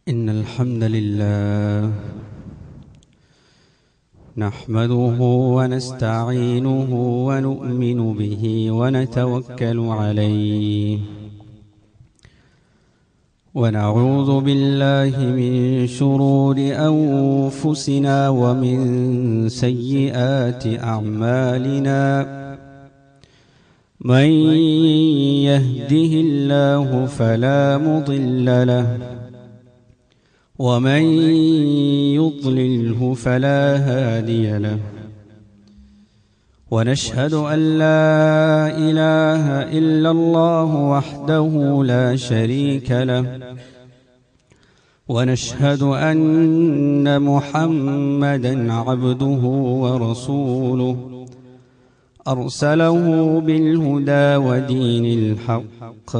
إن الحمد لله نحمده ونستعينه ونؤمن به ونتوكل عليه ونعوذ بالله من شرور أنفسنا ومن سيئات أعمالنا من يهده الله فلا مضل له ومن يضلله فلا هادي له ونشهد أن لا إله إلا الله وحده لا شريك له ونشهد أن محمدا عبده ورسوله أرسله بالهدى ودين الحق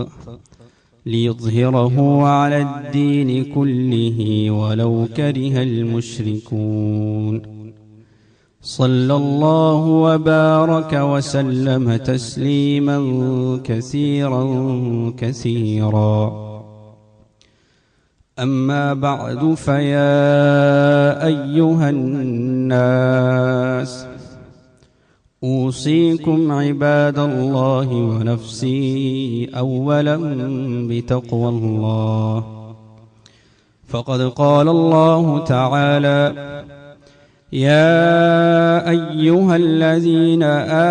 ليظهره على الدين كله ولو كره المشركون صلى الله وبارك وسلم تسليما كثيرا كثيرا أما بعد فيا أيها الناس أوصيكم عباد الله ونفسي أولا بتقوى الله فقد قال الله تعالى يا أيها الذين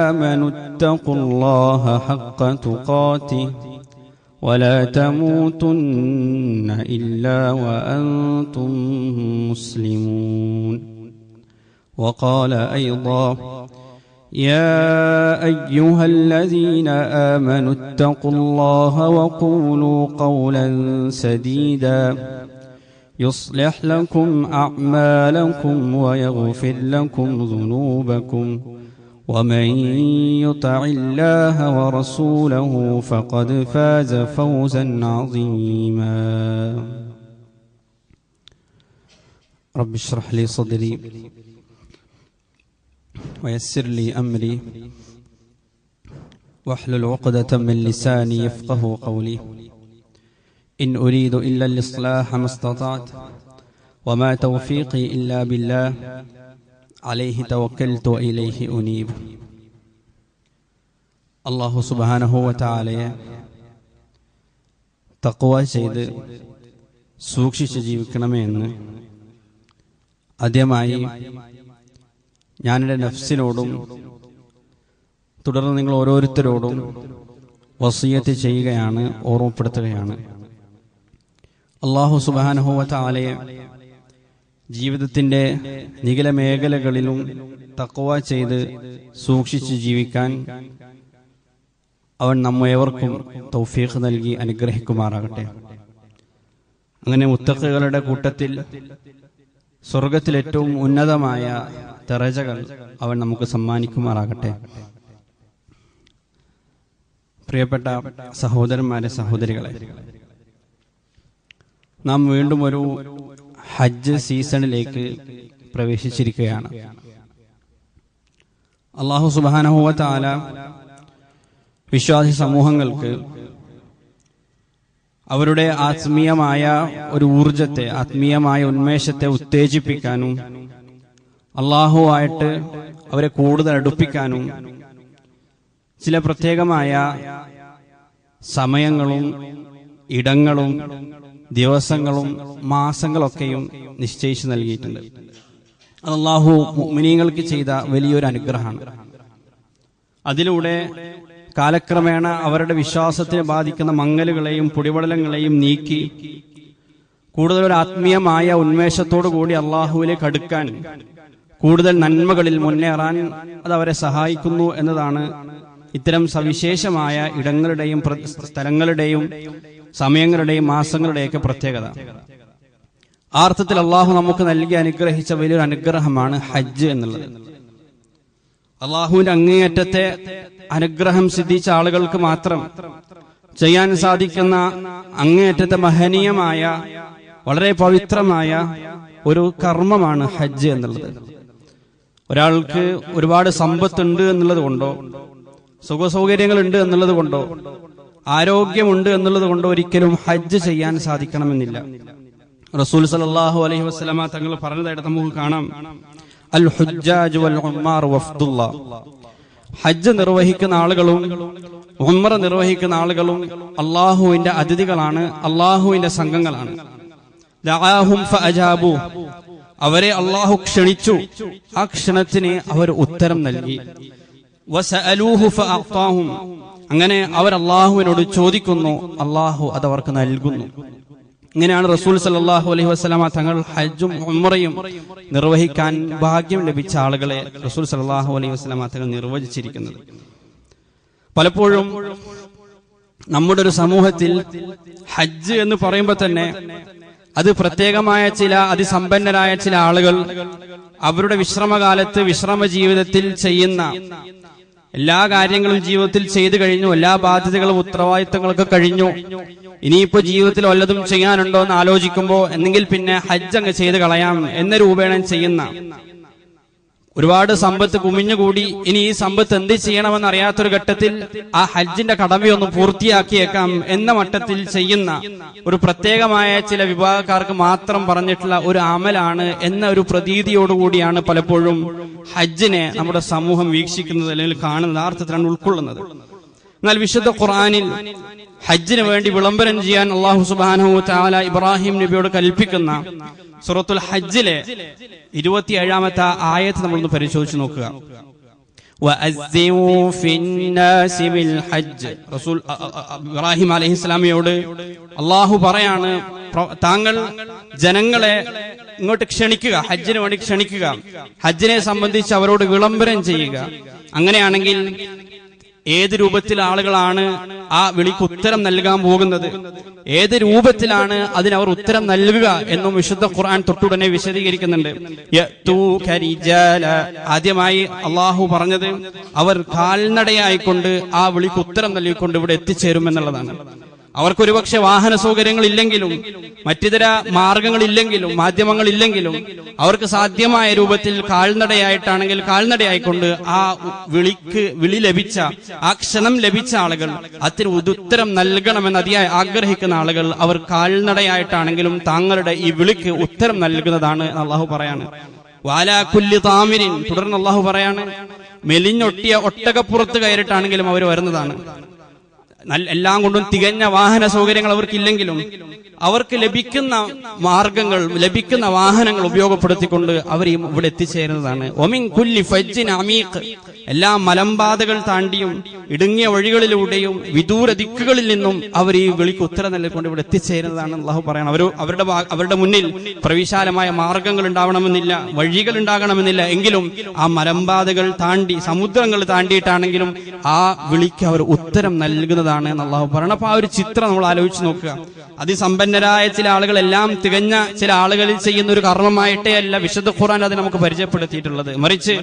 آمنوا اتقوا الله حق تقاته ولا تموتن إلا وأنتم مسلمون وقال أيضا يا أيها الذين آمنوا اتقوا الله وقولوا قولا سديدا يصلح لكم أعمالكم ويغفر لكم ذنوبكم ومن يطع الله ورسوله فقد فاز فوزا عظيما رب اشرح لي صدري ويسر لي أمري واحلل عقدة من لساني يفقه قولي إن أريد إلا الإصلاح ما استطعت وما توفيقي إلا بالله عليه توكلت وإليه أنيب الله سبحانه وتعالى തഖ്വ ചെയ്ത് സൂക്ഷിച്ച് ജീവിക്കണമെന്ന് ആദ്യമായി ഞാനെൻ്റെ നഫ്സിനോടും തുടർന്ന് നിങ്ങൾ ഓരോരുത്തരോടും വസിയത്ത് ചെയ്യുകയാണ്, ഓർമ്മപ്പെടുത്തുകയാണ്. അല്ലാഹു സുബ്ഹാനഹു വ തആലയെ ജീവിതത്തിൻ്റെ നിഖില മേഖലകളിലും തഖ്വ ചെയ്ത് സൂക്ഷിച്ച് ജീവിക്കാൻ അവൻ നമ്മേവർക്കും തൗഫീഖ് നൽകി അനുഗ്രഹിക്കുമാറാകട്ടെ. അങ്ങനെ മുത്തഖികളുടെ കൂട്ടത്തിൽ സ്വർഗത്തിൽ ഏറ്റവും ഉന്നതമായ ദറജകൾ അവൻ നമുക്ക് സമ്മാനിക്കുമാറാകട്ടെ. പ്രിയപ്പെട്ട സഹോദരന്മാരെ, സഹോദരികളെ, നാം വീണ്ടും ഒരു ഹജ്ജ് സീസണിലേക്ക് പ്രവേശിച്ചിരിക്കുകയാണ്. അല്ലാഹു സുബ്ഹാനഹു വ തആല വിശ്വാസി സമൂഹങ്ങൾക്ക് അവരുടെ ആത്മീയമായ ഒരു ഊർജത്തെ, ആത്മീയമായ ഉന്മേഷത്തെ ഉത്തേജിപ്പിക്കാനും അള്ളാഹുവായിട്ട് അവരെ കൂടുതൽ അടുപ്പിക്കാനും ചില പ്രത്യേകമായ സമയങ്ങളും ഇടങ്ങളും ദിവസങ്ങളും മാസങ്ങളൊക്കെയും നിശ്ചയിച്ചു നൽകിയിട്ടുണ്ട്. അത് അള്ളാഹു മുഅ്മിനീങ്ങൾക്ക് ചെയ്ത വലിയൊരു അനുഗ്രഹമാണ്. അതിലൂടെ കാലക്രമേണ അവരുടെ വിശ്വാസത്തിനെ ബാധിക്കുന്ന മങ്ങലുകളെയും പൊടിപടലങ്ങളെയും നീക്കി കൂടുതൽ ഒരു ആത്മീയമായ ഉന്മേഷത്തോടു കൂടി അള്ളാഹുവിലേക്ക് അടുക്കാൻ, കൂടുതൽ നന്മകളിൽ മുന്നേറാൻ അത് അവരെ സഹായിക്കുന്നു എന്നതാണ് ഇത്തരം സവിശേഷമായ ഇടങ്ങളുടെയും സ്ഥലങ്ങളുടെയും സമയങ്ങളുടെയും മാസങ്ങളുടെയൊക്കെ പ്രത്യേകത. ആ അർത്ഥത്തിൽ അള്ളാഹു നമുക്ക് നൽകി അനുഗ്രഹിച്ച വലിയൊരു അനുഗ്രഹമാണ് ഹജ്ജ് എന്നുള്ളത്. അള്ളാഹുവിന്റെ അങ്ങേയറ്റത്തെ അനുഗ്രഹം സിദ്ധിച്ച ആളുകൾക്ക് മാത്രം ചെയ്യാൻ സാധിക്കുന്ന അങ്ങേയറ്റത്തെ മഹനീയമായ, വളരെ പവിത്രമായ ഒരു കർമ്മമാണ് ഹജ്ജ് എന്നുള്ളത്. ഒരാൾക്ക് ഒരുപാട് സമ്പത്തുണ്ട് എന്നുള്ളത് കൊണ്ടോ, സുഖസൗകര്യങ്ങളുണ്ട് എന്നുള്ളത് കൊണ്ടോ, ആരോഗ്യമുണ്ട് എന്നുള്ളത് കൊണ്ട് ഒരിക്കലും ഹജ്ജ് ചെയ്യാൻ സാധിക്കണമെന്നില്ല. റസൂൽ സല്ലല്ലാഹു അലൈഹി വസല്ലമ തങ്ങൾ പറഞ്ഞതായിട്ട് നമുക്ക് കാണാം, അൽ ഹുജ്ജാജ് വൽ ഉമ്മാർ വഫ്ദുല്ലാ. ഹജ്ജ് നിർവഹിക്കുന്ന ആളുകളും ഉംറ നിർവഹിക്കുന്ന ആളുകളും അള്ളാഹുവിന്റെ അതിഥികളാണ്, അള്ളാഹുവിന്റെ സംഘങ്ങളാണ്. ദഅാഹും ഫഅജാബു, അവരെ അള്ളാഹു ക്ഷണിച്ചു, ആ ക്ഷണത്തിന് അവർ ഉത്തരം നൽകി. വസഅലൂഹു ഫഅഅതാഹും, അങ്ങനെ അവർ അള്ളാഹുവിനോട് ചോദിക്കുന്നു, അള്ളാഹു അത് അവർക്ക് നൽകുന്നു. ഇങ്ങനെയാണ് റസൂൽ സല്ലല്ലാഹു അലൈഹി വസല്ലമ തങ്ങൾ ഹജ്ജും ഉംറയും നിർവഹിക്കാൻ ഭാഗ്യം ലഭിച്ച ആളുകളെ റസൂൽ സല്ലല്ലാഹു അലൈഹി വസല്ലമ തങ്ങൾ നിർവചിച്ചിരിക്കുന്നത്. പലപ്പോഴും നമ്മുടെ ഒരു സമൂഹത്തിൽ ഹജ്ജ് എന്ന് പറയുമ്പോൾ തന്നെ അത് പ്രത്യേകമായ ചില അതിസമ്പന്നരായ ചില ആളുകൾ അവരുടെ വിശ്രമകാലത്ത് വിശ്രമ ജീവിതത്തിൽ ചെയ്യുന്ന എല്ലാ കാര്യങ്ങളും ജീവിതത്തിൽ ചെയ്തു കഴിഞ്ഞു, എല്ലാ ബാധ്യതകളും ഉത്തരവാദിത്തങ്ങളൊക്കെ കഴിഞ്ഞു, ഇനിയിപ്പോ ജീവിതത്തിൽ വല്ലതും ചെയ്യാനുണ്ടോ എന്ന് ആലോചിക്കുമ്പോൾ എന്നെങ്കിൽ പിന്നെ ഹജ്ജ് അങ്ങ് ചെയ്ത് കളയാം എന്ന രൂപേണ ചെയ്യുന്ന, ഒരുപാട് സമ്പത്ത് കുമിഞ്ഞുകൂടി ഇനി ഈ സമ്പത്ത് എന്ത് ചെയ്യണമെന്ന് അറിയാത്തൊരു ഘട്ടത്തിൽ ആ ഹജ്ജിന്റെ കടമയൊന്ന് പൂർത്തിയാക്കിയേക്കാം എന്ന മട്ടത്തിൽ ചെയ്യുന്ന ഒരു പ്രത്യേകമായ ചില വിഭാഗക്കാർക്ക് മാത്രം പറഞ്ഞിട്ടുള്ള ഒരു അമലാണ് എന്ന ഒരു പ്രതീതിയോടുകൂടിയാണ് പലപ്പോഴും ഹജ്ജിനെ നമ്മുടെ സമൂഹം വീക്ഷിക്കുന്നത് അല്ലെങ്കിൽ കാണുന്നത്, അർത്ഥത്തിലാണ് ഉൾക്കൊള്ളുന്നത്. എന്നാൽ വിശുദ്ധ ഖുർആനിൽ ഹജ്ജിന് വേണ്ടി വിളംബരം ചെയ്യാൻ അല്ലാഹു സുബ്ഹാനഹു വ തആല ഇബ്രാഹിം നബിയോട് കൽപ്പിക്കുന്ന സൂറത്തുൽ ഹജ്ജിലെ 27-ാമത്തെ ആയത്ത് നമ്മളൊന്ന് പരിശോധിച്ച് നോക്കുക. വഅസ്സിമു ഫിന്നാസി ബിൽ ഹജ്ജ്. റസൂൽ ഇബ്രാഹിം അലൈഹിസ്സലാമിയോട് അല്ലാഹു പറയാണ്, താങ്കൾ ജനങ്ങളെ ഇങ്ങോട്ട് ക്ഷണിക്കുക, ഹജ്ജിന് വേണ്ടി ക്ഷണിക്കുക, ഹജ്ജിനെ സംബന്ധിച്ച് അവരോട് വിളംബരം ചെയ്യുക. അങ്ങനെയാണെങ്കിൽ ഏത് രൂപത്തിൽ ആളുകളാണ് ആ വിളിക്ക് ഉത്തരം നൽകാൻ പോകുന്നത്, ഏത് രൂപത്തിലാണ് അതിനവർ ഉത്തരം നൽകുക എന്നും വിശുദ്ധ ഖുർആൻ തൊട്ടുടനെ വിശദീകരിക്കുന്നുണ്ട്. ആദ്യമായി അള്ളാഹു പറഞ്ഞത് അവർ കാൽനടയായിക്കൊണ്ട് ആ വിളിക്ക് ഉത്തരം നൽകിക്കൊണ്ട് ഇവിടെ എത്തിച്ചേരുമെന്നുള്ളതാണ്. അവർക്കൊരുപക്ഷെ വാഹന സൗകര്യങ്ങൾ ഇല്ലെങ്കിലും മറ്റിതര മാർഗങ്ങളില്ലെങ്കിലും മാധ്യമങ്ങളില്ലെങ്കിലും അവർക്ക് സാധ്യമായ രൂപത്തിൽ കാൽനടയായിട്ടാണെങ്കിൽ കാൽനടയായിക്കൊണ്ട് ആ വിളി ലഭിച്ച, ആ ക്ഷണം ലഭിച്ച ആളുകൾ, അതിന് ഉത്തരം നൽകണമെന്ന് അതിയായി ആഗ്രഹിക്കുന്ന ആളുകൾ അവർ കാൽനടയായിട്ടാണെങ്കിലും താങ്കളുടെ ഈ വിളിക്ക് ഉത്തരം നൽകുന്നതാണ് അള്ളാഹു പറയാണ്. വാലാ കുല്ലി താമിരിൻ, തുടർന്ന് അള്ളാഹു പറയാണ്, മെലിഞ്ഞൊട്ടിയ ഒട്ടകപ്പുറത്ത് കയറിയിട്ടാണെങ്കിലും അവർ വരുന്നതാണ്. എല്ലാം കൊണ്ടും തികഞ്ഞ വാഹന സൗകര്യങ്ങൾ അവർക്കില്ലെങ്കിലും അവർക്ക് ലഭിക്കുന്ന മാർഗങ്ങൾ, ലഭിക്കുന്ന വാഹനങ്ങൾ ഉപയോഗപ്പെടുത്തിക്കൊണ്ട് അവർ ഇവിടെ എത്തിച്ചേരുന്നതാണ്. ഒമിൻ കുല്ലി ഫജ്ജിൻ അമീഖ്, എല്ലാ മലമ്പാതകൾ താണ്ടിയും ഇടുങ്ങിയ വഴികളിലൂടെയും വിദൂര ദിക്കുകളിൽ നിന്നും അവർ ഈ വിളിക്ക് ഉത്തരം നൽകിക്കൊണ്ട് ഇവിടെ എത്തിച്ചേരുന്നതാണ് അല്ലാഹു പറയണം. അവരുടെ മുന്നിൽ പ്രവിശാലമായ മാർഗങ്ങൾ ഉണ്ടാവണമെന്നില്ല, വഴികൾ ഉണ്ടാകണമെന്നില്ല, എങ്കിലും ആ മലമ്പാതകൾ താണ്ടി സമുദ്രങ്ങൾ താണ്ടിയിട്ടാണെങ്കിലും ആ വിളിക്ക് അവർ ഉത്തരം നൽകുന്നതാണ് എന്ന് അല്ലാഹു പറയണം. അപ്പൊ ആ ഒരു ചിത്രം നമ്മൾ ആലോചിച്ച് നോക്കുക. അതിസമ്പന്നരായ ചില ആളുകളെല്ലാം തികഞ്ഞ ചില ആളുകളിൽ ചെയ്യുന്ന ഒരു കർമ്മമായിട്ടേ അല്ല വിശുദ്ധ ഖുർആൻ അത് നമുക്ക് പരിചയപ്പെടുത്തിയിട്ടുള്ളത്. മറിച്ച്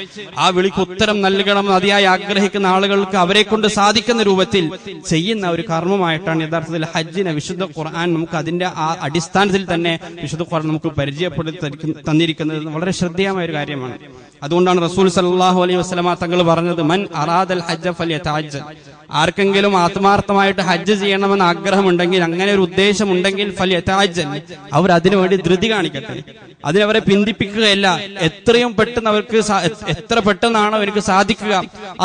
ആ വിളിക്ക് ഉത്തരം നൽകണമെന്ന് അതിയായി ആഗ്രഹിക്കുന്ന ആളുകൾക്ക് അവരെ കൊണ്ട് സാധിക്കുന്ന രൂപത്തിൽ ചെയ്യുന്ന ഒരു കർമ്മമായിട്ടാണ് യഥാർത്ഥത്തിൽ ഹജ്ജിനെ വിശുദ്ധ ഖുർആൻ നമുക്ക് അതിന്റെ ആ അടിസ്ഥാനത്തിൽ തന്നെ വിശുദ്ധ ഖുർആൻ നമുക്ക് പരിചയപ്പെടുത്തി തന്നിരിക്കുന്നത് വളരെ ശ്രദ്ധേയമായ ഒരു കാര്യമാണ്. അതുകൊണ്ടാണ് റസൂൽ സല്ലല്ലാഹു അലൈഹി വസല്ലമ തങ്ങൾ പറഞ്ഞത്, മൻ അറാദൽ ഹജ്ജ ഫൽയതഅജ്ജൽ. ആർക്കെങ്കിലും ആത്മാർത്ഥമായിട്ട് ഹജ്ജ് ചെയ്യണമെന്ന് ആഗ്രഹമുണ്ടെങ്കിൽ, അങ്ങനെ ഒരു ഉദ്ദേശമുണ്ടെങ്കിൽ ഫൽയതഅജ്ജൽ, അവർ അതിനുവേണ്ടി ധൃതി കാണിക്കട്ടെ, അതിനവരെ പിന്തിപ്പിക്കുകയല്ല. എത്രയും പെട്ടെന്ന് അവർക്ക് എത്ര പെട്ടെന്നാണ് അവർക്ക് സാധിക്കുക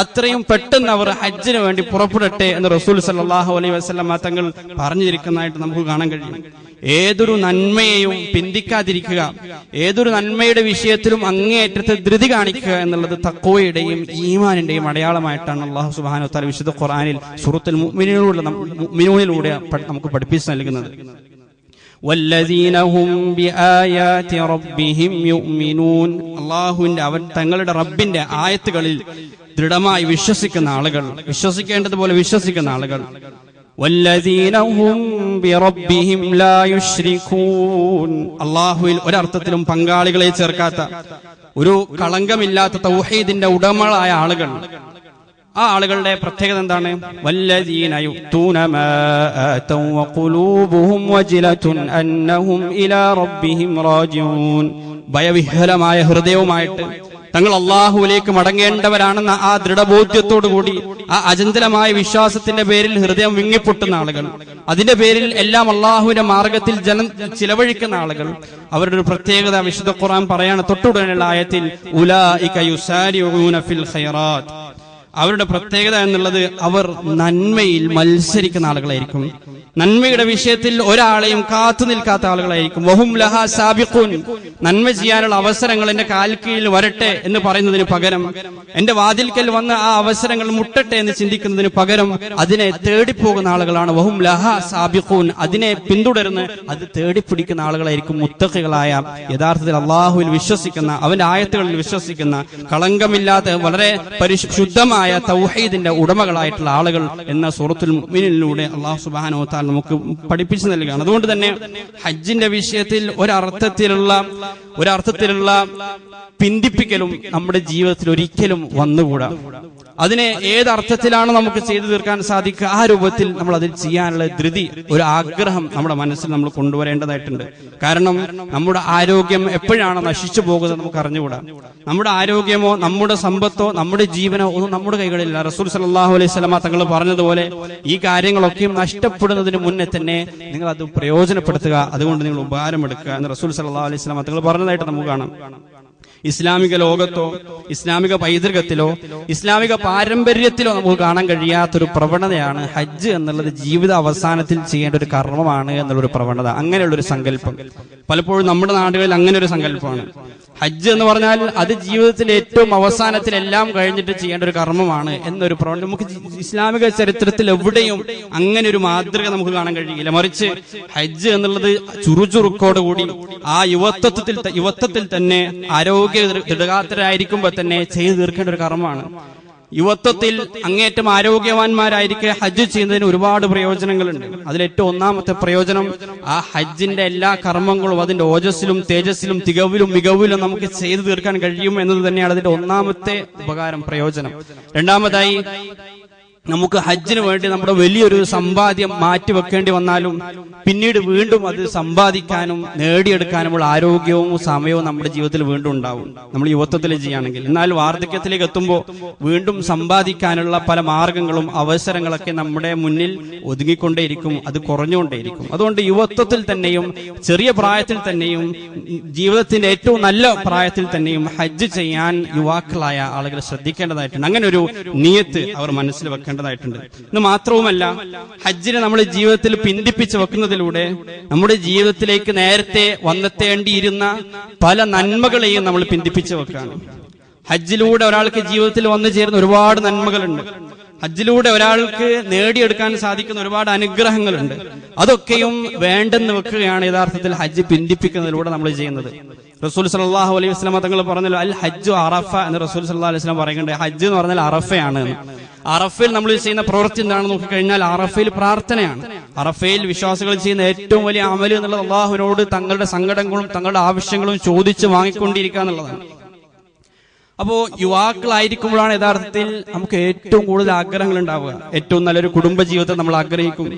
അത്രയും പെട്ടെന്ന് അവർ ഹജ്ജിന് വേണ്ടി പുറപ്പെടട്ടെ എന്ന് റസൂൽ സല്ലല്ലാഹു അലൈഹി വസല്ലമ തങ്ങൾ പറഞ്ഞിരിക്കുന്നതായിട്ട് നമുക്ക് കാണാൻ കഴിയും. ഏതൊരു നന്മയെയും പിന്തിക്കാതിരിക്കുക, ഏതൊരു നന്മയുടെ വിഷയത്തിലും അങ്ങേയറ്റത്തെ ധൃതി കാണിക്കുക എന്നുള്ളത് തഖ്വയുടെയും ഈമാനിന്റെയും അടയാളമായിട്ടാണ് അല്ലാഹു സുബ്ഹാനഹു വ തആല വിശുദ്ധ ഖുർആനിൽ സൂറത്തുൽ മുഅ്മിനൂനിലൂടെ നമുക്ക് പഠിപ്പിച്ചു നൽകുന്നത്. വല്ലദീന ഹും ബിആയാതി റബ്ബിഹിം യുഅ്മിനൂൻ. അല്ലാഹുവിന്റെ തങ്ങളുടെ റബ്ബിന്റെ ആയത്തുകളിൽ ദൃഢമായി വിശ്വസിക്കുന്ന ആളുകൾ, വിശ്വസിക്കേണ്ടതുപോലെ വിശ്വസിക്കുന്ന ആളുകൾ. വല്ലദീന ഹും ബിറബ്ബിഹിം ലാ യുശ്രികൂൻ. അല്ലാഹുവിൽ ഒരർത്ഥത്തിലും പങ്കാളികളെ ചേർക്കാത്ത, ഒരു കളങ്കമില്ലാത്ത തൗഹീദിന്റെ ഉടമകളായ ആളുകൾ. ആ ആളുകളുടെ പ്രത്യേകത എന്താണ്? വല്ലദീന യുഅ്തൂന മാ ആതൗ വഖുലൂബുഹും വജിലതുൻ അന്നഹും ഇലാ റബ്ബിഹിം റാജിഊൻ. ഭയവിഹ്വലമായ ഹൃദയവുമായിട്ട് തങ്ങൾ അള്ളാഹുവിലേക്ക് മടങ്ങേണ്ടവരാണെന്ന ആ ദൃഢബോധ്യത്തോടുകൂടി ആ അചഞ്ചലമായ വിശ്വാസത്തിന്റെ പേരിൽ ഹൃദയം വിങ്ങിപ്പൊട്ടുന്ന ആളുകൾ, അതിന്റെ പേരിൽ എല്ലാം അള്ളാഹുവിന്റെ മാർഗത്തിൽ ജനം ചിലവഴിക്കുന്ന ആളുകൾ, അവരുടെ ഒരു പ്രത്യേകത വിശുദ്ധ ഖുർആൻ പറയാണ് തൊട്ടുടനെയുള്ള ആയത്തിൽ, ഉലൈക യുസാരിഊന ഫിൽ ഖൈറാത്ത്. അവരുടെ പ്രത്യേകത എന്നുള്ളത് അവർ നന്മയിൽ മത്സരിക്കുന്ന ആളുകളായിരിക്കും. നന്മയുടെ വിഷയത്തിൽ ഒരാളെയും കാത്തു നിൽക്കാത്ത ആളുകളായിരിക്കും. വഹും ലഹാ സാബിഖൂൻ. നന്മ ചെയ്യാനുള്ള അവസരങ്ങൾ എന്റെ കാൽക്കീഴിൽ വരട്ടെ എന്ന് പറയുന്നതിന് പകരം, എന്റെ വാതിൽക്കൽ വന്ന് ആ അവസരങ്ങൾ മുട്ടട്ടെ എന്ന് ചിന്തിക്കുന്നതിന് പകരം അതിനെ തേടിപ്പോകുന്ന ആളുകളാണ്. വഹും ലഹാ സാബിഖൂൻ. അതിനെ പിന്തുടർന്ന് അത് തേടിപ്പിടിക്കുന്ന ആളുകളായിരിക്കും മുത്തഖികളായ, യഥാർത്ഥത്തിൽ അള്ളാഹുവിൽ വിശ്വസിക്കുന്ന, അവന്റെ ആയത്തുകളിൽ വിശ്വസിക്കുന്ന, കളങ്കമില്ലാത്ത വളരെ പരിശുദ്ധമായ തൗഹീദിന്റെ ഉടമകളായിട്ടുള്ള ആളുകൾ എന്ന സൂറത്തുൽ മുഅ്മിനീനിലൂടെ അല്ലാഹു സുബ്ഹാനഹു വ തആല നമുക്ക് പഠിപ്പിച്ചു നൽകുകയാണ്. അതുകൊണ്ട് തന്നെ ഹജ്ജിന്റെ വിഷയത്തിൽ ഒരർത്ഥത്തിലുള്ള പിന്തിപ്പിക്കലും നമ്മുടെ ജീവിതത്തിൽ ഒരിക്കലും വന്നുകൂടാ. അതിനെ ഏതർത്ഥത്തിലാണ് നമുക്ക് ചെയ്തു തീർക്കാൻ സാധിക്കുക, ആ രൂപത്തിൽ നമ്മൾ അതിൽ ചെയ്യാനുള്ള ധൃതി, ഒരു ആഗ്രഹം നമ്മുടെ മനസ്സിൽ നമ്മൾ കൊണ്ടുവരേണ്ടതായിട്ടുണ്ട്. കാരണം നമ്മുടെ ആരോഗ്യം എപ്പോഴാണ് നശിച്ചു പോകുന്നത് നമുക്ക് അറിഞ്ഞുകൂടാ. നമ്മുടെ ആരോഗ്യമോ നമ്മുടെ സമ്പത്തോ നമ്മുടെ ജീവനോ ഒന്നും നമ്മുടെ കൈകളിലില്ല. റസൂൽ സല്ലല്ലാഹു അലൈഹി വസല്ലം തങ്ങൾ പറഞ്ഞതുപോലെ ഈ കാര്യങ്ങളൊക്കെയും നഷ്ടപ്പെടുന്നതിന് മുന്നേ തന്നെ നിങ്ങൾ അത് പ്രയോജനപ്പെടുത്തുക, അതുകൊണ്ട് നിങ്ങൾ ഉപകാരമെടുക്കുക എന്ന് റസൂൽ സല്ലല്ലാഹു അലൈഹി വസല്ലം തങ്ങൾ പറഞ്ഞതായിട്ട് നമുക്ക് കാണാം. ഇസ്ലാമിക ലോകത്തോ ഇസ്ലാമിക പൈതൃകത്തിലോ ഇസ്ലാമിക പാരമ്പര്യത്തിലോ നമുക്ക് കാണാൻ കഴിയാത്തൊരു പ്രവണതയാണ് ഹജ്ജ് എന്നുള്ളത്. ജീവിത അവസാനത്തിൽ ചെയ്യേണ്ട ഒരു കർമ്മമാണ് എന്നുള്ളൊരു പ്രവണത, അങ്ങനെയുള്ളൊരു സങ്കല്പം പലപ്പോഴും നമ്മുടെ നാടുകളിൽ അങ്ങനെ ഒരു സങ്കല്പമാണ്. ഹജ്ജ് എന്ന് പറഞ്ഞാൽ അത് ജീവിതത്തിൽ ഏറ്റവും അവസാനത്തിൽ എല്ലാം കഴിഞ്ഞിട്ട് ചെയ്യേണ്ട ഒരു കർമ്മമാണ് എന്നൊരു പ്രവണത നമുക്ക് ഇസ്ലാമിക ചരിത്രത്തിൽ എവിടെയും അങ്ങനെ ഒരു മാതൃക നമുക്ക് കാണാൻ കഴിയില്ല. മറിച്ച് ഹജ്ജ് എന്നുള്ളത് ചുറുചുറുക്കോടുകൂടി ആ യുവത്വത്തിൽ തന്നെ ആരോഗ്യ ദൃഢഗാത്രരായിരിക്കുമ്പോൾ തന്നെ ചെയ്തു തീർക്കേണ്ട ഒരു കർമ്മമാണ്. യുവത്വത്തിൽ അങ്ങേറ്റം ആരോഗ്യവാന്മാരായിരിക്കെ ഹജ്ജ് ചെയ്യുന്നതിന് ഒരുപാട് പ്രയോജനങ്ങളുണ്ട്. അതിലേറ്റവും ഒന്നാമത്തെ പ്രയോജനം, ആ ഹജ്ജിന്റെ എല്ലാ കർമ്മങ്ങളും അതിന്റെ ഓജസ്സിലും തേജസ്സിലും തികവിലും മികവിലും നമുക്ക് ചെയ്തു തീർക്കാൻ കഴിയും എന്നത് തന്നെയാണ് അതിന്റെ ഒന്നാമത്തെ ഉപകാരം, പ്രയോജനം. രണ്ടാമതായി, നമുക്ക് ഹജ്ജിന് വേണ്ടി നമ്മുടെ വലിയൊരു സമ്പാദ്യം മാറ്റിവെക്കേണ്ടി വന്നാലും പിന്നീട് വീണ്ടും അത് സമ്പാദിക്കാനും നേടിയെടുക്കാനുമുള്ള ആരോഗ്യവും സമയവും നമ്മുടെ ജീവിതത്തിൽ വീണ്ടും ഉണ്ടാവും, നമ്മൾ യുവത്വത്തിൽ ചെയ്യുകയാണെങ്കിൽ. എന്നാൽ വാർദ്ധക്യത്തിലേക്ക് എത്തുമ്പോൾ വീണ്ടും സമ്പാദിക്കാനുള്ള പല മാർഗങ്ങളും അവസരങ്ങളൊക്കെ നമ്മുടെ മുന്നിൽ ഒതുങ്ങിക്കൊണ്ടേയിരിക്കും, അത് കുറഞ്ഞുകൊണ്ടേയിരിക്കും. അതുകൊണ്ട് യുവത്വത്തിൽ തന്നെയും ചെറിയ പ്രായത്തിൽ തന്നെയും ജീവിതത്തിന്റെ ഏറ്റവും നല്ല പ്രായത്തിൽ തന്നെയും ഹജ്ജ് ചെയ്യാൻ യുവാക്കളായ ആളുകൾ ശ്രദ്ധിക്കേണ്ടതായിട്ടുണ്ട്. അങ്ങനെ ഒരു നിയത്ത് അവർ മനസ്സിൽ വെക്കേണ്ടതായിട്ടുണ്ട്. ഇന്ന് മാത്രവുമല്ല, ഹജ്ജിനെ നമ്മുടെ ജീവിതത്തിൽ പിന്തിപ്പിച്ച് വെക്കുന്നതിലൂടെ നമ്മുടെ ജീവിതത്തിലേക്ക് നേരത്തെ വന്നെത്തേണ്ടിയിരുന്ന പല നന്മകളെയും നമ്മൾ പിന്തിപ്പിച്ച് വെക്കുകയാണ്. ഹജ്ജിലൂടെ ഒരാൾക്ക് ജീവിതത്തിൽ വന്നു ചേരുന്ന ഒരുപാട് നന്മകളുണ്ട്. ഹജ്ജിലൂടെ ഒരാൾക്ക് നേടിയെടുക്കാൻ സാധിക്കുന്ന ഒരുപാട് അനുഗ്രഹങ്ങളുണ്ട്. അതൊക്കെയും വേണ്ടെന്ന് വെക്കുകയാണ് യഥാർത്ഥത്തിൽ ഹജ്ജ് പിന്തിപ്പിക്കുന്നതിലൂടെ നമ്മൾ ചെയ്യുന്നത്. റസൂൽ സല്ലല്ലാഹു അലൈഹി വസല്ലം തങ്ങൾ പറഞ്ഞല്ലോ, അൽ ഹജ്ജു അറഫ എന്ന് റസൂൽ സല്ലല്ലാഹു അലൈഹി വസല്ലം പറയുന്നുണ്ട്. ഹജ്ജ് എന്ന് പറഞ്ഞാൽ അറഫയാണ്. അറഫയിൽ നമ്മൾ ചെയ്യുന്ന പ്രവൃത്തി എന്താണെന്ന് നോക്കിക്കഴിഞ്ഞാൽ അറഫയിൽ പ്രാർത്ഥനയാണ്. അറഫയിൽ വിശ്വാസികൾ ചെയ്യുന്ന ഏറ്റവും വലിയ അമല് എന്നുള്ളത് അള്ളാഹുവിനോട് തങ്ങളുടെ സങ്കടങ്ങളും തങ്ങളുടെ ആവശ്യങ്ങളും ചോദിച്ച് വാങ്ങിക്കൊണ്ടിരിക്കുക എന്നുള്ളതാണ്. അപ്പോ യുവാക്കളായിരിക്കുമ്പോഴാണ് യഥാർത്ഥത്തിൽ നമുക്ക് ഏറ്റവും കൂടുതൽ ആഗ്രഹങ്ങൾ ഉണ്ടാവുക. ഏറ്റവും നല്ലൊരു കുടുംബ ജീവിതം നമ്മൾ ആഗ്രഹിക്കും,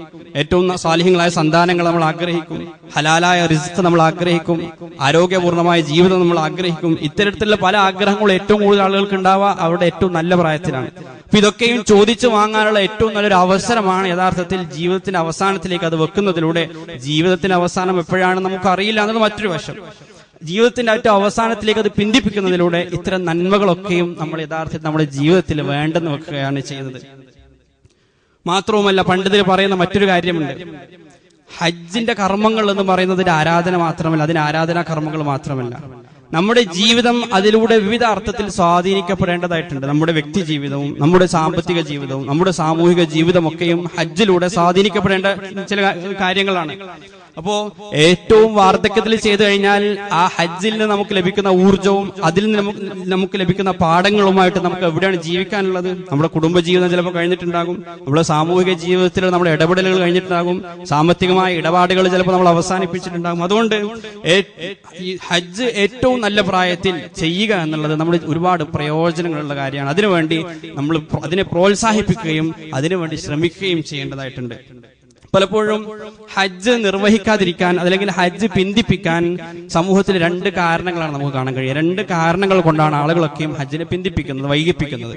ഏറ്റവും സാലിഹ്യങ്ങളായ സന്താനങ്ങൾ നമ്മൾ ആഗ്രഹിക്കും, ഹലാലായ റിസ്ക് നമ്മൾ ആഗ്രഹിക്കും, ആരോഗ്യപൂർണമായ ജീവിതം നമ്മൾ ആഗ്രഹിക്കും. ഇത്തരത്തിലുള്ള പല ആഗ്രഹങ്ങളും ഏറ്റവും കൂടുതൽ ആളുകൾക്ക് ഉണ്ടാവുക അവരുടെ ഏറ്റവും നല്ല പ്രായത്തിലാണ്. അപ്പൊ ഇതൊക്കെയും ചോദിച്ചു വാങ്ങാനുള്ള ഏറ്റവും നല്ലൊരു അവസരമാണ് യഥാർത്ഥത്തിൽ ജീവിതത്തിന്റെ അവസാനത്തിലേക്ക് അത് വെക്കുന്നതിലൂടെ. ജീവിതത്തിന്റെ അവസാനം എപ്പോഴാണ് നമുക്ക് അറിയില്ല എന്നത് മറ്റൊരു വശം. ജീവിതത്തിന്റെ ഏറ്റവും അവസാനത്തിലേക്ക് അത് പിന്തിപ്പിക്കുന്നതിലൂടെ ഇത്തരം നന്മകളൊക്കെയും നമ്മൾ യഥാർത്ഥത്തിൽ നമ്മുടെ ജീവിതത്തിൽ വേണ്ടെന്ന് വെക്കുകയാണ് ചെയ്യുന്നത്. മാത്രവുമല്ല, പണ്ഡിതർ പറയുന്ന മറ്റൊരു കാര്യമുണ്ട്. ഹജ്ജിന്റെ കർമ്മങ്ങൾ എന്ന് പറയുന്നത് ആരാധന മാത്രമല്ല, അതിന് ആരാധനാ കർമ്മങ്ങൾ മാത്രമല്ല, നമ്മുടെ ജീവിതം അതിലൂടെ വിവിധ അർത്ഥത്തിൽ സ്വാധീനിക്കപ്പെടേണ്ടതായിട്ടുണ്ട്. നമ്മുടെ വ്യക്തി ജീവിതവും നമ്മുടെ സാമ്പത്തിക ജീവിതവും നമ്മുടെ സാമൂഹിക ജീവിതമൊക്കെയും ഹജ്ജിലൂടെ സ്വാധീനിക്കപ്പെടേണ്ട ചില കാര്യങ്ങളാണ്. അപ്പോ ഏറ്റവും വാർദ്ധക്യത്തിൽ ചെയ്തു കഴിഞ്ഞാൽ ആ ഹജ്ജിൽ നിന്ന് നമുക്ക് ലഭിക്കുന്ന ഊർജവും അതിൽ നിന്ന് നമുക്ക് ലഭിക്കുന്ന പാഠങ്ങളുമായിട്ട് നമുക്ക് എവിടെയാണ് ജീവിക്കാനുള്ളത്? നമ്മുടെ കുടുംബജീവിതം ചിലപ്പോൾ കഴിഞ്ഞിട്ടുണ്ടാകും, നമ്മുടെ സാമൂഹിക ജീവിതത്തിൽ നമ്മുടെ ഇടപെടലുകൾ കഴിഞ്ഞിട്ടുണ്ടാകും, സാമ്പത്തികമായ ഇടപാടുകൾ ചിലപ്പോൾ നമ്മൾ അവസാനിപ്പിച്ചിട്ടുണ്ടാകും. അതുകൊണ്ട് ഈ ഹജ്ജ് ഏറ്റവും നല്ല പ്രായത്തിൽ ചെയ്യുക എന്നുള്ളത് നമ്മൾ ഒരുപാട് പ്രയോജനങ്ങളുള്ള കാര്യമാണ്. അതിനുവേണ്ടി നമ്മൾ അതിനെ പ്രോത്സാഹിപ്പിക്കുകയും അതിനുവേണ്ടി ശ്രമിക്കുകയും ചെയ്യേണ്ടതായിട്ടുണ്ട്. പലപ്പോഴും ഹജ്ജ് നിർവഹിക്കാതിരിക്കാൻ അല്ലെങ്കിൽ ഹജ്ജ് പിന്തിപ്പിക്കാൻ സമൂഹത്തിൽ 2 കാരണങ്ങളാണ് നമുക്ക് കാണാൻ കഴിയുക. 2 കാരണങ്ങൾ കൊണ്ടാണ് ആളുകളൊക്കെയും ഹജ്ജിനെ പിന്തിപ്പിക്കുന്നത്, വൈകിപ്പിക്കുന്നത്.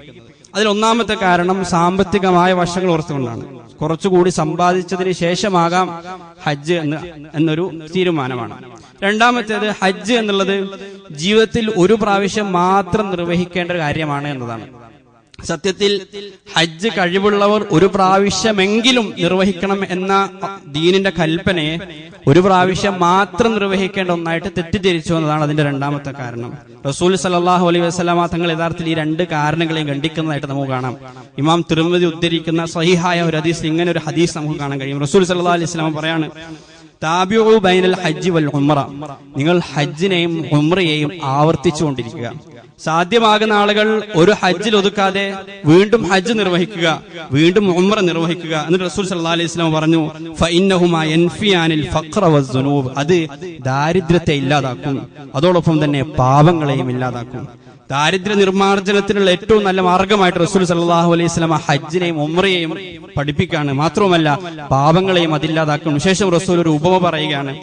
അതിലൊന്നാമത്തെ കാരണം സാമ്പത്തികമായ വശങ്ങൾ ഓർത്തുകൊണ്ടാണ്. കുറച്ചുകൂടി സമ്പാദിച്ചതിന് ശേഷമാകാം ഹജ്ജ് എന്നൊരു തീരുമാനമാണ്. രണ്ടാമത്തേത്, ഹജ്ജ് എന്നുള്ളത് ജീവിതത്തിൽ ഒരു പ്രാവശ്യം മാത്രം നിർവഹിക്കേണ്ട ഒരു കാര്യമാണ് എന്നതാണ്. സത്യത്തിൽ ഹജ്ജ് കഴിവുള്ളവർ ഒരു പ്രാവശ്യമെങ്കിലും നിർവഹിക്കണം എന്ന ദീനിന്റെ കൽപ്പനയെ ഒരു പ്രാവശ്യം മാത്രം നിർവഹിക്കേണ്ട ഒന്നായിട്ട് തെറ്റിദ്ധരിച്ചു എന്നതാണ് അതിന്റെ രണ്ടാമത്തെ കാരണം. റസൂൽ സല്ലല്ലാഹു അലൈഹി വസല്ലമ തങ്ങൾ യഥാർത്ഥത്തിൽ ഈ 2 കാരണങ്ങളെയും ഖണ്ഡിക്കുന്നതായിട്ട് നമുക്ക് കാണാം. ഇമാം തിർമിദി ഉദ്ധരിക്കുന്ന സഹീഹായ ഒരു ഹദീസിൽ ഇങ്ങനെ ഒരു ഹദീസ് നമുക്ക് കാണാൻ കഴിയും. റസൂൽ സല്ലല്ലാഹു അലൈഹി വസല്ലമ പറയാണ്, താബിഉ ബൈനൽ ഹജ്ജ് വൽ ഉംറ, നിങ്ങൾ ഹജ്ജിനെയും ഉംറയെയും ആവർത്തിച്ചുകൊണ്ടിരിക്കുക. സാധ്യമാകുന്ന ആളുകൾ ഒരു ഹജ്ജിൽ ഒതുക്കാതെ വീണ്ടും ഹജ്ജ് നിർവഹിക്കുക, വീണ്ടും ഉംറ നിർവഹിക്കുക. എന്നിട്ട് റസൂൽ സല്ലല്ലാഹു അലൈഹി വസല്ലം പറഞ്ഞു, ഫഇന്നഹുമാ യൻഫിയാനിൽ ഫഖ്റ വസ്സുനൂബ്, അത് ദാരിദ്ര്യത്തെ ഇല്ലാതാക്കും, അതോടൊപ്പം തന്നെ പാപങ്ങളെയും ഇല്ലാതാക്കും. ദാരിദ്ര്യ നിർമ്മാർജ്ജനത്തിനുള്ള ഏറ്റവും നല്ല മാർഗമായിട്ട് റസൂൽ സല്ലല്ലാഹു അലൈഹി വസല്ലം ഹജ്ജിനെയും ഉംറയെയും പഠിപ്പിക്കുകയാണ്. മാത്രവുമല്ല പാപങ്ങളെയും അതില്ലാതാക്കും. ശേഷം റസൂൽ ഒരു ഉപമ പറയുകയാണ്,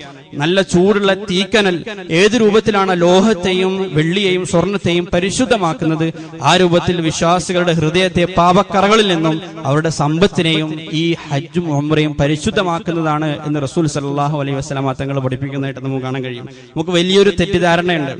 നല്ല ചൂടുള്ള തീക്കനൽ ഏത് രൂപത്തിലാണ് ലോഹത്തെയും വെള്ളിയെയും സ്വർണത്തെയും പരിശുദ്ധമാക്കുന്നത്, ആ രൂപത്തിൽ വിശ്വാസികളുടെ ഹൃദയത്തെ പാപക്കറകളിൽ നിന്നും അവരുടെ സമ്പത്തിനെയും ഈ ഹജ്ജും ഉംറയും പരിശുദ്ധമാക്കുന്നതാണ് എന്ന് റസൂൽ സല്ലല്ലാഹു അലൈഹി വസല്ലം തങ്ങൾ പഠിപ്പിക്കുന്നതായിട്ട് നമുക്ക് കാണാൻ കഴിയും. നമുക്ക് വലിയൊരു തെറ്റിദ്ധാരണയുണ്ട്.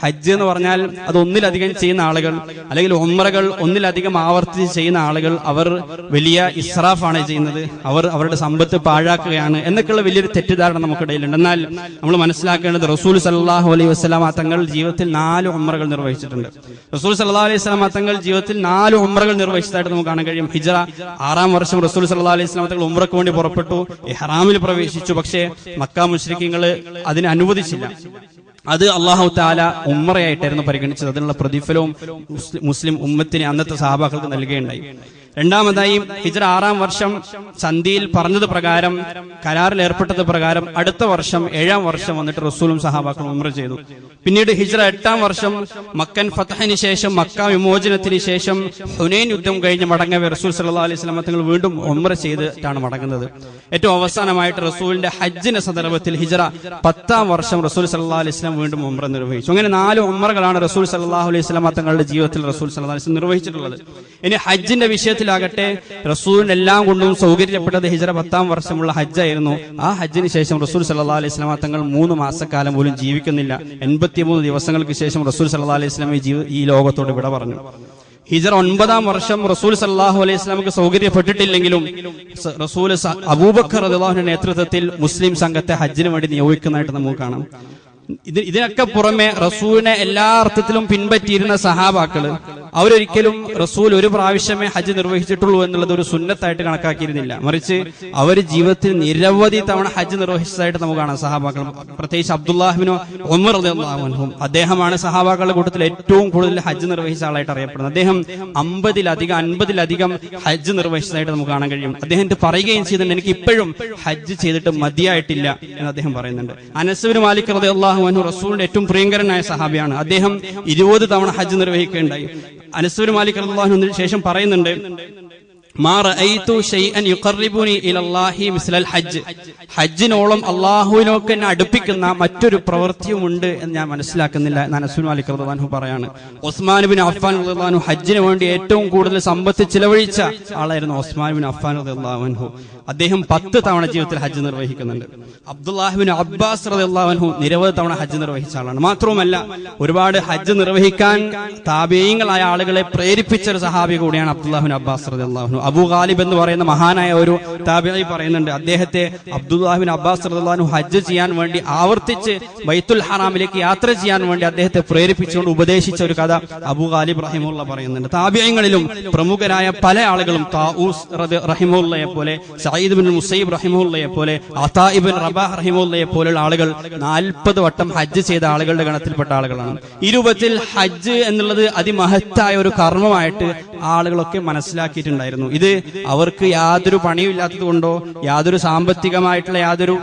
ഹജ്ജ് എന്ന് പറഞ്ഞാൽ അത് ഒന്നിലധികം ചെയ്യുന്ന ആളുകൾ അല്ലെങ്കിൽ ഉംറകൾ ഒന്നിലധികം ആവർത്തിച്ച് ചെയ്യുന്ന ആളുകൾ അവർ വലിയ ഇസ്രാഫാണ് ചെയ്യുന്നത്, അവർ അവരുടെ സമ്പത്ത് പാഴാക്കുകയാണ് എന്നൊക്കെയുള്ള വലിയൊരു തെറ്റിദ്ധാരണ നമുക്കിടയിലുണ്ട്. എന്നാൽ നമ്മൾ മനസ്സിലാക്കേണ്ടത് റസൂൽ സല്ലല്ലാഹു അലൈഹി വസല്ലം തങ്ങൾ ജീവിതത്തിൽ 4 ഉംറകൾ നിർവഹിച്ചിട്ടുണ്ട്. റസൂൽ സല്ലല്ലാഹു അലൈഹി വസല്ലം തങ്ങൾ ജീവിതത്തിൽ 4 ഉംറകൾ നിർവഹിച്ചതായിട്ട് നമുക്ക് കാണാൻ കഴിയും. ഹിജ്റ 6-ാം വർഷം റസൂൽ സല്ലല്ലാഹു അലൈഹി വസല്ലം തങ്ങൾ ഉംറയ്ക്ക് വേണ്ടി പുറപ്പെട്ടു, ഇഹ്റാമിൽ പ്രവേശിച്ചു. പക്ഷേ മക്ക മുശ്രിക്കീങ്ങൾ അതിനെ അനുവദിച്ചില്ല. അത് അല്ലാഹു തആല ഉംറയായിട്ടായിരുന്നു പരിഗണിച്ചത്. അതിനുള്ള പ്രതിഫലവും മുസ്ലിം ഉമ്മത്തിന് അന്നത്തെ സഹാബാക്കൾക്ക് നൽകുകയുണ്ടായി. രണ്ടാമതായി ഹിജ്റ 6-ാം വർഷം സന്ധിയിൽ പറഞ്ഞത് പ്രകാരം, കരാറിൽ ഏർപ്പെട്ടത് പ്രകാരം അടുത്ത വർഷം 7-ാം വർഷം വന്നിട്ട് റസൂലും സഹാബാക്കളും ഉംറ ചെയ്തു. പിന്നീട് ഹിജ്റ 8-ാം വർഷം മക്കൻ ഫതഹിന് ശേഷം, മക്ക വിമോചനത്തിന് ശേഷം ഹുനൈൻ യുദ്ധം കഴിഞ്ഞ് മടങ്ങവേ റസൂൽ സല്ലല്ലാഹു അലൈഹി വസല്ലം തങ്ങൾ വീണ്ടും ഉംറ ചെയ്തിട്ടാണ് മടങ്ങുന്നത്. ഏറ്റവും അവസാനമായിട്ട് റസൂലിന്റെ ഹജ്ജിന്റെ സന്ദർഭത്തിൽ ഹിജ്റ 10-ാം വർഷം റസൂൽ സല്ലല്ലാഹു അലൈഹി വസല്ലം വീണ്ടും ഉംറ നിർവഹിച്ചു. അങ്ങനെ 4 ഉംറകളാണ് റസൂൽ സല്ലല്ലാഹു അലൈഹി വസല്ലം തങ്ങളുടെ ജീവിതത്തിൽ റസൂൽ സല്ലല്ലാഹു അലൈഹി വസല്ലം നിർവഹിച്ചിട്ടുള്ളത്. ഇനി ഹജ്ജിന്റെ വിഷയത്തിലാകട്ടെ റസൂലിന് എല്ലാം കൊണ്ടും സൗകര്യപ്പെട്ടത് ഹിജ്റ 10-ാം വർഷമുള്ള ഹജ്ജായിരുന്നു. ആ ഹജ്ജിന് ശേഷം റസൂൽ സല്ലല്ലാഹു അലൈഹി വസല്ലം തങ്ങൾ 3 മാസക്കാലം പോലും ജീവിക്കുന്നില്ല. 83 ദിവസങ്ങൾക്ക് ശേഷം റസൂൽ സല്ലല്ലാഹു അലൈഹി വസല്ലം ഈ ലോകത്തോട് വിട പറഞ്ഞു. ഹിജ്റ 9-ാം വർഷം റസൂൽ സല്ലല്ലാഹു അലൈഹി വസല്ലമക്ക് സൗകര്യപ്പെട്ടിട്ടില്ലെങ്കിലും റസൂൽ അബൂബക്കർ റളിയല്ലാഹു അൻഹുവിന്റെ നേതൃത്വത്തിൽ മുസ്ലിം സംഘത്തെ ഹജ്ജിന് വേണ്ടി നിയോഗിക്കുന്നതായിട്ട് നമുക്ക് കാണാം. ഇതിനൊക്കെ പുറമെ റസൂലിനെ എല്ലാ അർത്ഥത്തിലും പിൻപറ്റിയിരുന്ന സഹാബാക്കള് അവരൊരിക്കലും റസൂൽ ഒരു പ്രാവശ്യമേ ഹജ്ജ് നിർവഹിച്ചിട്ടുള്ളൂ എന്നുള്ളത് ഒരു സുന്നത്തായിട്ട് കണക്കാക്കിയിരുന്നില്ല. മറിച്ച് അവർ ജീവിതത്തിൽ നിരവധി തവണ ഹജ്ജ് നിർവഹിച്ചതായിട്ട് നമുക്ക് കാണാം സഹാബാക്കൾ. പ്രത്യേകിച്ച് അബ്ദുല്ലാഹിബ്നു ഉമർ റളിയല്ലാഹു അൻഹു, അദ്ദേഹമാണ് സഹാബാക്കളുടെ കൂട്ടത്തിൽ ഏറ്റവും കൂടുതൽ ഹജ്ജ് നിർവഹിച്ച ആളായിട്ട് അറിയപ്പെടുന്നത്. അദ്ദേഹം 50-ലധികം ഹജ്ജ് നിർവഹിച്ചതായിട്ട് നമുക്ക് കാണാൻ കഴിയും. അദ്ദേഹം പറയുകയും ചെയ്തിട്ടുണ്ട്, എനിക്ക് ഇപ്പോഴും ഹജ്ജ് ചെയ്തിട്ട് മതിയായിട്ടില്ല എന്ന് അദ്ദേഹം പറയുന്നുണ്ട്. അനസ് ഇബ്നു മാലിക് റളിയല്ലാഹു അൻഹു റസൂലിന്റെ ഏറ്റവും പ്രിയങ്കരനായ സഹാബിയാണ്. അദ്ദേഹം 20 തവണ ഹജ്ജ് നിർവഹിക്കുകയുണ്ടായി. അനസ് ഇബ്നു മാലിക് റളിയല്ലാഹു അൻഹു ശേഷം പറയുന്നുണ്ട്, ഹജ്ജിനോളം അള്ളാഹുവിനൊക്കെ എന്നെ അടുപ്പിക്കുന്ന മറ്റൊരു പ്രവൃത്തിയുമുണ്ട് എന്ന് ഞാൻ മനസ്സിലാക്കുന്നില്ല എന്ന് അനസ് ഇബ്നു മാലിക് റളിയല്ലാഹു അൻഹു പറയാണ്. ഉസ്മാൻ ഇബ്നു അഫ്ഫാൻ റളിയല്ലാഹു അൻഹു ഹജ്ജിന് വേണ്ടി ഏറ്റവും കൂടുതൽ സമ്പത്ത് ചിലവഴിച്ച ആളായിരുന്നു ഉസ്മാൻ ഇബ്നു അഫ്ഫാൻ റളിയല്ലാഹു അൻഹു. അദ്ദേഹം 10 തവണ ജീവിതത്തിൽ ഹജ്ജ് നിർവഹിക്കുന്നുണ്ട്. അബ്ദുല്ലാഹിബ്നു അബ്ബാസ് റളിയല്ലാഹു അൻഹു നിരവധി തവണ ഹജ്ജ് നിർവഹിച്ച ആളാണ്. മാത്രവുമല്ല ഒരുപാട് ഹജ്ജ് നിർവഹിക്കാൻ താബീഈങ്ങളായ ആളുകളെ പ്രേരിപ്പിച്ച ഒരു സഹാബി കൂടിയാണ് അബ്ദുല്ലാഹിബ്നു അബ്ബാസ് റളിയല്ലാഹു അൻഹു. അബൂ ഗാലിബ് എന്ന് പറയുന്ന മഹാനായ ഒരു താബിഈ പറയുന്നുണ്ട്, അദ്ദേഹത്തെ അബ്ദുല്ലാഹിബ്നു അബ്ബാസ് റളിയല്ലാഹു അൻഹു ഹജ്ജ് ചെയ്യാൻ വേണ്ടി ആവർത്തിച്ച് ബൈത്തുൽ ഹറാമിലേക്ക് യാത്ര ചെയ്യാൻ വേണ്ടി അദ്ദേഹത്തെ പ്രേരിപ്പിച്ചുകൊണ്ട് ഉപദേശിച്ച ഒരു കഥ അബൂ ഗാലിബ് റഹിമഹുല്ലാ പറയുന്നുണ്ട്. താബിഈങ്ങളിലും പ്രമുഖരായ പല ആളുകളും താഊസ് റഹിമഹുല്ലയെ പോലെ, സഈദ് ഇബ്നുൽ മുസയ്യിബ് റഹിമഹുല്ലയെ പോലെ, അതാ ഇബ്നു റബാഹ് റഹിമഹുല്ലയെ പോലുള്ള ആളുകൾ 40 വട്ടം ഹജ്ജ് ചെയ്ത ആളുകളുടെ ഗണത്തിൽപ്പെട്ട ആളുകളാണ്. ഈ രൂപത്തിൽ ഹജ്ജ് എന്നുള്ളത് അതിമഹത്തായ ഒരു കർമ്മമായിട്ട് ആളുകളൊക്കെ മനസ്സിലാക്കിയിട്ടുണ്ടായിരുന്നു. ഇത് അവർക്ക് യാതൊരു പണിയും ഇല്ലാത്തത് കൊണ്ടോ യാതൊരു സാമ്പത്തികമായിട്ടുള്ള യാതൊരു